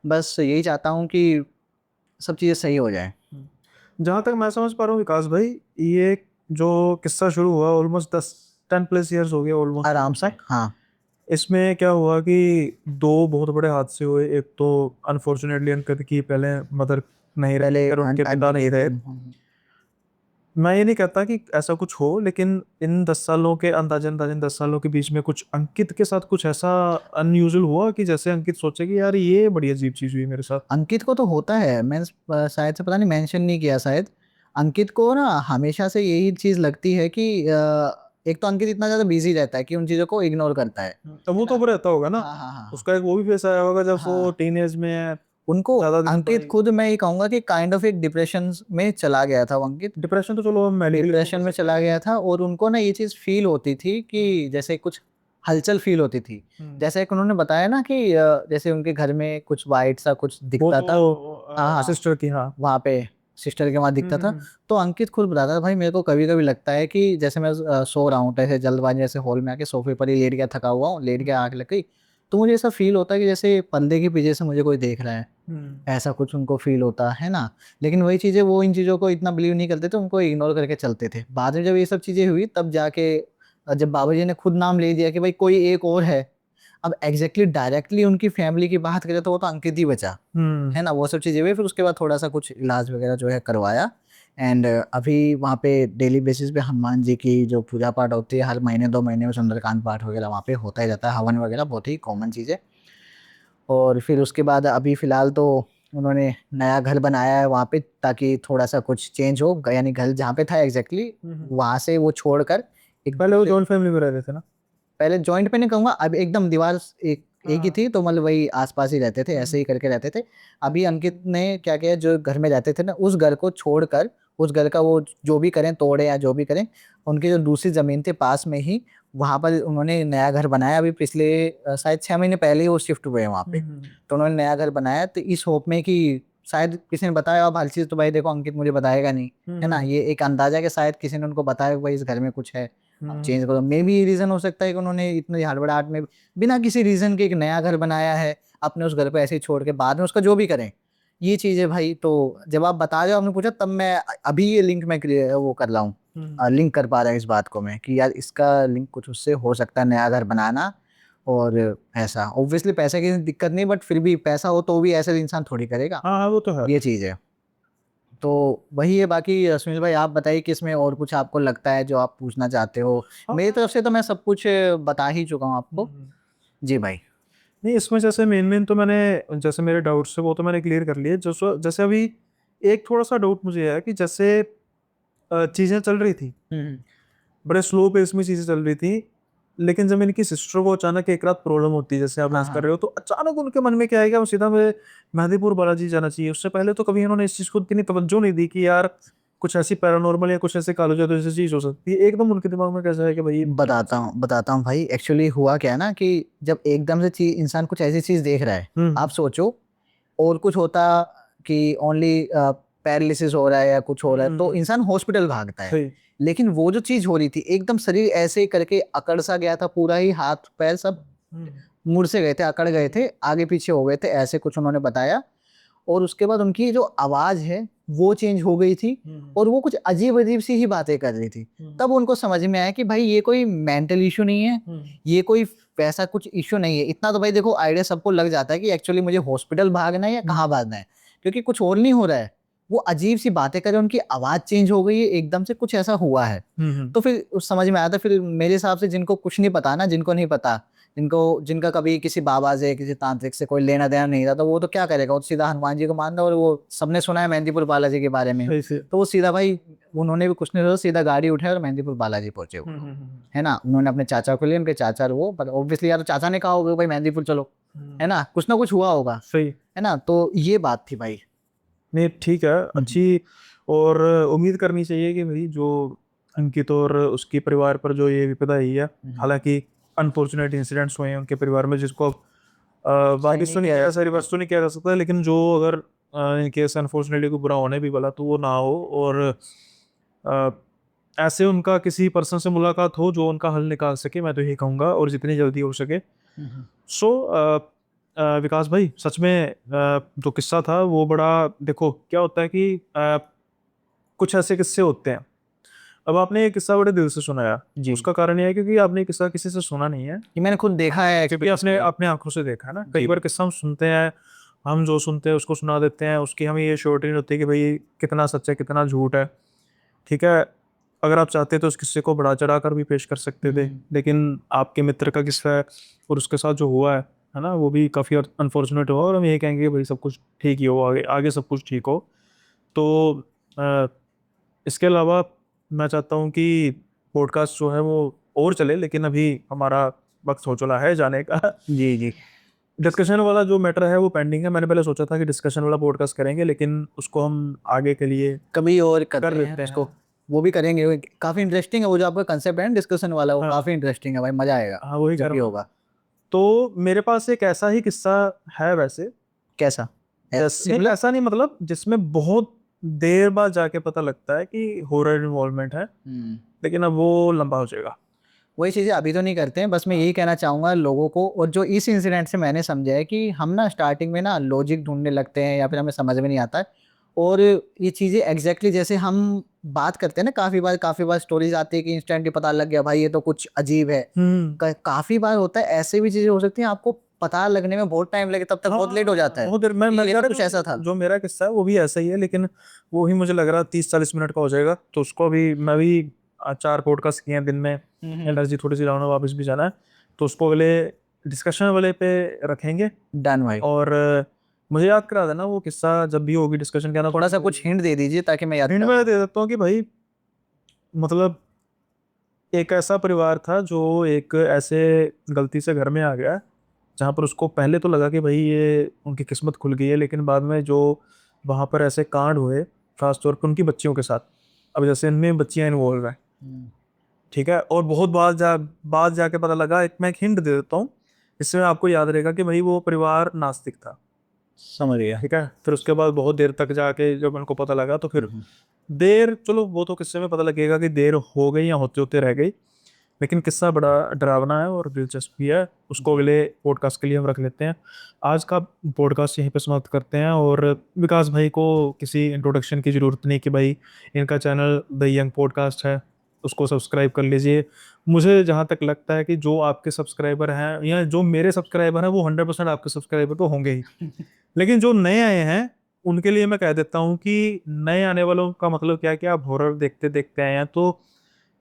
बस यही चाहता हूँ कि सब चीज़ें सही हो जाए। जहाँ तक मैं समझ पा रहा हूँ विकास भाई, ये जो किस्सा शुरू हुआ ऑलमोस्ट 10+ ईयर्स हो गए ऑलमोस्ट। आराम से, हाँ। इसमें क्या हुआ कि दो बहुत बड़े हादसे हुए। एक तो अनफॉर्चुनेटली अंकित की पहले मदर नहीं पहले रही और उनके पिता नहीं रहे। मैं ये नहीं कहता कि ऐसा कुछ हो, लेकिन इन 10 सालों के अंदाजन 10 सालों के बीच में कुछ अंकित के साथ कुछ ऐसा अनयूजुअल हुआ कि जैसे अंकित सोचे कि यार ये बड़ी अजीब चीज हुई मेरे साथ। अंकित को तो होता है, मैंने शायद से पता नहीं मेंशन नहीं किया शायद। अंकित को ना हमेशा से यही चीज लगती है कि एक तो अंकित इतना ज्यादा बिजी रहता है कि उन चीजों को इग्नोर करता है। तो वो है तो ना? रहता होगा ना, हाँ हाँ हाँ उसका एक वो भी फेस आया होगा जब वो हाँ। टीनेज में है, उनको ज्यादा दिन अंकित पढ़ाई। खुद, मैं ये कहूंगा कि काइंड ऑफ एक डिप्रेशन में चला गया था वो अंकित। डिप्रेशन तो चलो हम मेडिकली डिप्रेशन में चला गया था, और उनको ना ये चीज फील होती थी कि जैसे कुछ हलचल फील होती थी। जैसे एक उन्होंने बताया ना कि जैसे उनके घर में कुछ वाइट सा कुछ वो दिखता था। हाँ तो हाँ, सिस्टर की, हाँ। वहाँ पे सिस्टर के वहाँ दिखता था। तो अंकित खुद बताता था, भाई मेरे को कभी कभी लगता है कि जैसे मैं सो रहा हूँ, जैसे जल्दबाजी जैसे हॉल में आके सोफे पर ही लेट गया, थका हुआ हूँ, लेट गया, आग लग गई, तो मुझे ऐसा फील होता है कि जैसे पर्दे के पीछे से मुझे कोई देख रहा है, ऐसा कुछ उनको फील होता है ना। लेकिन वही चीजें, वो इन चीजों को इतना बिलीव नहीं करते थे, उनको इग्नोर करके चलते थे। बाद में जब ये सब चीजें हुई तब जाके जब बाबा जी ने खुद नाम ले दिया कि भाई कोई एक और है, अब एग्जैक्टली डायरेक्टली उनकी फैमिली की बात करें तो वो तो अंकित ही बचा, है ना। वो सब चीजें हुई, फिर उसके बाद थोड़ा सा कुछ इलाज वगैरह जो है करवाया। एंड अभी वहाँ पे डेली बेसिस पे हनुमान जी की जो पूजा पाठ होती है, हर महीने 2 महीने में सुंदरकांड पाठ वगैरह वहाँ पे होता ही रहता है, हवन वगैरह बहुत ही कॉमन चीज़ है। और फिर उसके बाद अभी फिलहाल तो उन्होंने नया घर बनाया है वहाँ पे, ताकि थोड़ा सा कुछ चेंज हो, यानी घर जहाँ पे था एग्जैक्टली वहाँ से वो छोड़कर एक पहले वो जॉइंट फैमिली में रहते थे ना? पहले जॉइंट पे नहीं कहूंगा, अब एकदम दीवार एक ही हाँ। थी, तो मतलब वही आसपास ही रहते थे, ऐसे ही करके रहते थे। अभी अंकित ने क्या किया, जो घर में रहते थे ना उस घर को छोड़कर, उस घर का वो जो भी करें, तोड़े या जो भी करें, उनकी जो दूसरी जमीन थी पास में ही, वहां पर उन्होंने नया घर बनाया। अभी पिछले शायद 6 महीने पहले ही वो शिफ्ट हुए हैं वहां पे। तो उन्होंने नया घर बनाया, तो इस होप में कि शायद किसी ने बताया, अब हर चीज तो भाई देखो अंकित मुझे बताएगा नहीं, है ना, ये एक अंदाजा कि शायद किसी ने उनको बताया कि भाई इस घर में कुछ है, आप चेंज करो। मे भी रीजन हो सकता है कि उन्होंने इतनी हड़बड़ाहट में बिना किसी रीजन के एक नया घर बनाया है, अपने उस घर को ऐसे ही छोड़ के, बाद में उसका जो भी करें, ये चीज है भाई। तो जब आप बता रहे हो, आपने पूछा, तब मैं अभी ये लिंक मैं वो कर रहा हूँ, लिंक कर पा रहा है इस बात को मैं, कि यार इसका लिंक कुछ उससे हो सकता है, नया घर बनाना। और ऐसा ऑब्वियसली पैसे की दिक्कत नहीं, बट फिर भी पैसा हो तो भी ऐसे इंसान थोड़ी करेगा, हाँ हाँ, वो तो है। ये चीज है। तो वही है। बाकी सुनील भाई आप बताइए कि इसमें और कुछ आपको लगता है जो आप पूछना चाहते हो। हाँ। मेरी तरफ से तो मैं सब कुछ बता ही चुका हूँ आपको। जी भाई। नहीं, इसमें जैसे मेन मेन तो मैंने, जैसे मेरे डाउट्स है वो तो मैंने क्लियर कर लिए। जैसे जैसे अभी एक थोड़ा सा डाउट मुझे है कि जैसे चीज़ें चल रही थी, हम्म बड़े स्लो पेस में चीज़ें चल रही थी, लेकिन जब इनकी सिस्टर को अचानक एक रात प्रॉब्लम होती है, जैसे आप हाँ बात कर हाँ। रहे हो, तो अचानक उनके मन में क्या आएगा, वो सीधा मैं मेहंदीपुर बालाजी जाना चाहिए। उससे पहले तो कभी इन्होंने इस चीज़ को इतनी तवज्जो नहीं दी कि यार कुछ ऐसी पैरानॉर्मल या कुछ ऐसे कालो जादू जैसी चीज़ हो सकती है। एकदम उनके दिमाग में कैसा है कि भाई बताता हूँ भाई, एक्चुअली हुआ क्या है ना, कि जब एकदम से चीज, इंसान कुछ ऐसी चीज देख रहा है, हम्म आप सोचो और कुछ होता कि ओनली पैरालिसिस हो रहा है या कुछ हो रहा है, तो हम्म, इंसान हॉस्पिटल भागता है। सही। लेकिन वो जो चीज हो रही थी, एकदम शरीर ऐसे करके अकड़ सा गया था, पूरा ही हाथ पैर सब हम्म मुड़ से गए थे, अकड़ गए थे, आगे पीछे हो गए थे, ऐसे कुछ उन्होंने बताया। और उसके बाद उनकी जो आवाज है वो चेंज हो गई थी, और वो कुछ अजीब अजीब सी ही बातें कर रही थी। तब उनको समझ में आया कि भाई ये कोई मेंटल इशू नहीं है, ये कोई वैसा कुछ इशू नहीं है। इतना तो भाई देखो आइडिया सबको लग जाता है कि एक्चुअली मुझे हॉस्पिटल भागना है या कहाँ भागना है, क्योंकि कुछ और नहीं हो रहा है। वो अजीब सी बातें कर रहे हैं, उनकी आवाज चेंज हो गई है, एकदम से कुछ ऐसा हुआ है। तो फिर उस समझ में आया था। फिर मेरे हिसाब से जिनको कुछ नहीं पता ना, जिनको नहीं पता, जिनको जिनका कभी किसी बाबा से किसी तांत्रिक से कोई लेना देना नहीं था, तो वो तो क्या करेगा, वो तो सीधा हनुमान जी को मानता है। और वो सबने सुना है मेहंदीपुर बालाजी के बारे में, सही से। तो वो सीधा भाई, उन्होंने भी कुछ नहीं सोचा, सीधा गाड़ी उठाई और मेहंदीपुर बालाजी पहुंचे वो, है ना। उन्होंने अपने चाचा को लिया, उनके चाचा वो, पर ऑब्वियसली यार चाचा ने कहा होगा भाई मेहंदीपुर चलो, है ना कुछ हुआ होगा, सही। है ना। तो ये बात थी भाई। नहीं ठीक है, हम्म, अच्छी। और उम्मीद करनी चाहिए कि भाई जो अंकित और उसके परिवार पर जो ये विपदा आई है, हम्म। हालांकि अनफॉर्चुनेट इंसिडेंट्स हुए हैं उनके परिवार में, जिसको सही वापिस नहीं तो नहीं किया जा आया, सारी सकता। बात तो नहीं किया जा सकता, लेकिन जो अगर इन केस अनफॉर्चुनेटली को बुरा होने भी वाला तो वो ना हो। और अ, ऐसे उनका किसी पर्सन से मुलाकात हो जो उनका हल निकाल सके, मैं तो यही कहूँगा, और जितनी जल्दी हो सके। हम्म, सो विकास भाई, सच में जो किस्सा था वो बड़ा, देखो क्या होता है कि कुछ ऐसे किस्से होते हैं। अब आपने ये किस्सा बड़े दिल से सुनाया, जी। उसका कारण ये है क्योंकि आपने ये किस्सा किसी से सुना नहीं है, ये मैंने खुद देखा है, क्योंकि एक्सपीरियंस आपने किया है। अपने आंखों से देखा है ना। कई जी बार भाई। किस्सा हम सुनते हैं, हम जो सुनते हैं उसको सुना देते हैं, उसकी हमें ये श्योरिटी नहीं होती कि भाई कितना सच है कितना झूठ है। ठीक है, अगर आप चाहते तो उस किस्से को बढ़ा चढ़ा कर भी पेश कर सकते थे, लेकिन आपके मित्र का किस्सा है और उसके साथ जो हुआ है ना, वो भी काफ़ी अनफॉर्चुनेट हुआ। और हम ये कहेंगे कि भाई सब कुछ ठीक ही हो, आगे आगे सब कुछ ठीक हो। तो अ, इसके अलावा मैं चाहता हूँ कि पॉडकास्ट जो है वो और चले, लेकिन अभी हमारा वक्त हो चला है जाने का। जी जी। डिस्कशन वाला जो मैटर है वो पेंडिंग है। मैंने पहले सोचा था कि डिस्कशन वाला पॉडकास्ट करेंगे, लेकिन उसको हम आगे के लिए कभी और कर करते हैं देते उसको, हैं। वो भी करेंगे। वो काफी इंटरेस्टिंग है, वो जो आपका कंसेप्ट है डिस्कशन वाला, वो हाँ काफी इंटरेस्टिंग है भाई, मजा आएगा हाँ, वही जब कह भी रहा हूँ। होगा। तो मेरे पास एक ऐसा ही किस्सा है वैसे। कैसा? नहीं ऐसे मतलब? ऐसा नहीं, मतलब जिसमें बहुत देर बाद जाके पता लगता है कि हॉरर इन्वॉल्वमेंट है, लेकिन अब वो लंबा हो जाएगा। वही चीज़ें अभी तो नहीं करते हैं। बस मैं यही कहना चाहूँगा लोगों को, और जो इस इंसिडेंट से मैंने समझा है कि हम ना स्टार्टिंग में ना लॉजिक ढूंढने लगते हैं या फिर हमें समझ में नहीं आता है, और ये चीज़ें एग्जैक्टली जैसे हम बात करते हैं ना, काफ़ी बार स्टोरीज आती है कि इंस्टेंटली पता लग गया भाई ये तो कुछ अजीब है। काफ़ी बार होता है, ऐसे भी चीज़ें हो सकती हैं आपको पता लगने में बहुत टाइम लगे, तब तक बहुत लेट हो जाता है। बहुत देर मैं ये कह तो रहा कुछ ऐसा था। जो मेरा किस्सा है वो भी ऐसा ही है, लेकिन वो ही मुझे लग रहा है 30-40 मिनट का हो जाएगा, तो उसको भी मैं भी 4 पॉडकास्ट किए हैं दिन में, एनर्जी थोड़ी सी डाउन है, वापस भी जाना है, तो उसको अगले डिस्कशन वाले पे रखेंगे। डन भाई। और मुझे याद करा देना वो किस्सा जब भी होगी डिस्कशन के ना, थोड़ा सा कुछ हिंट दे दीजिए ताकि मैं याद हिंट कर मैं दे देता हूँ कि भाई मतलब एक ऐसा परिवार था जो एक ऐसे गलती से घर में आ गया जहाँ पर उसको पहले तो लगा कि भाई ये उनकी किस्मत खुल गई है, लेकिन बाद में जो वहाँ पर ऐसे कांड हुए खासतौर पर उनकी बच्चियों के साथ, अब जैसे इनमें बच्चियां इन्वॉल्व हैं, ठीक है, और बहुत बाद जाके पता लगा, एक मैं एक हिंट दे देता हूँ इसमें आपको याद रहेगा कि भाई वो परिवार नास्तिक था, समझ गया। ठीक है। फिर उसके बाद बहुत देर तक जाके जब उनको पता लगा तो फिर देर, चलो वो तो किस्से में पता लगेगा कि देर हो गई या होते होते रह गई, लेकिन किस्सा बड़ा डरावना है और दिलचस्प भी है। उसको अगले पॉडकास्ट के लिए हम रख लेते हैं। आज का पॉडकास्ट यहीं पे समाप्त करते हैं, और विकास भाई को किसी इंट्रोडक्शन की ज़रूरत नहीं कि भाई इनका चैनल द यंग पॉडकास्ट है, उसको सब्सक्राइब कर लीजिए। मुझे जहाँ तक लगता है कि जो आपके सब्सक्राइबर हैं या जो मेरे सब्सक्राइबर हैं वो 100% आपके सब्सक्राइबर तो होंगे ही, लेकिन जो नए आए हैं उनके लिए मैं कह देता हूँ कि नए आने वालों का मतलब क्या है कि आप हॉरर देखते देखते आए हैं, तो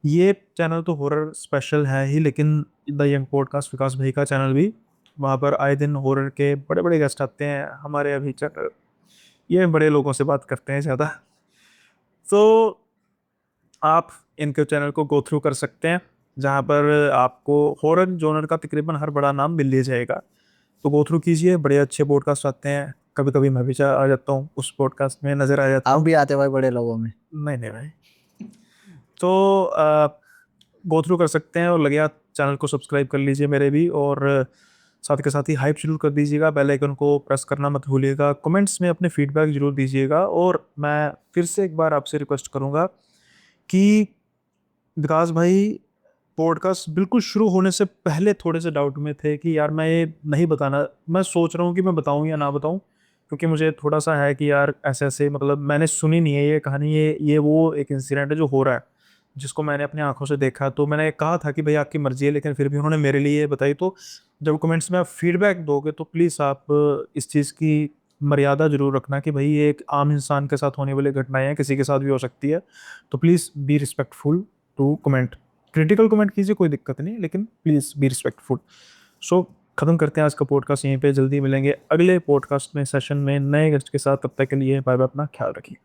ये चैनल तो हॉरर स्पेशल है ही, लेकिन द यंग पॉडकास्ट विकास भाई का चैनल भी, वहाँ पर आए दिन हॉरर के बड़े बड़े गेस्ट आते हैं। हमारे अभी चैनल ये बड़े लोगों से बात करते हैं ज़्यादा, तो आप इनके चैनल को गो थ्रू कर सकते हैं, जहाँ पर आपको हॉरर जॉनर का तकरीबन हर बड़ा नाम मिल ही जाएगा, तो गो थ्रू कीजिए। बड़े अच्छे पॉडकास्ट आते हैं, कभी कभी मैं भी आ जाता हूँ उस पॉडकास्ट में, नज़र आ जाता आप हूँ। भी आते भाई बड़े लोगों में। नहीं नहीं भाई, तो गो थ्रू कर सकते हैं, और लगे हाथ चैनल को सब्सक्राइब कर लीजिए मेरे भी, और साथ के साथ ही हाइप जरूर कर दीजिएगा, बेल आइकन को प्रेस करना मत भूलिएगा, कमेंट्स में अपने फीडबैक जरूर दीजिएगा। और मैं फिर से एक बार आपसे रिक्वेस्ट करूँगा कि विकास भाई पॉडकास्ट बिल्कुल शुरू होने से पहले थोड़े से डाउट में थे कि यार मैं ये नहीं बताना, मैं सोच रहा हूँ कि मैं बताऊँ या ना बताऊँ, क्योंकि मुझे थोड़ा सा है कि यार ऐसे ऐसे मतलब मैंने सुनी नहीं है ये कहानी, ये वो एक इंसिडेंट है जो हो रहा है जिसको मैंने अपनी आंखों से देखा, तो मैंने कहा था कि भाई आपकी मर्जी है, लेकिन फिर भी उन्होंने मेरे लिए बताई। तो जब कमेंट्स में आप फीडबैक दोगे तो प्लीज़ आप इस चीज़ की मर्यादा जरूर रखना कि भाई ये एक आम इंसान के साथ होने वाली घटनाएं हैं, किसी के साथ भी हो सकती है, तो please be respectful to comment. Critical comment कीजिए, कोई दिक्कत नहीं, लेकिन प्लीज़ बी रिस्पेक्टफुल। सो ख़त्म करते हैं आज का पॉडकास्ट यहीं पे, जल्दी मिलेंगे अगले पॉडकास्ट में सेशन में नए गेस्ट के साथ, तब तक के लिए बाय बाय, अपना ख्याल रखिए।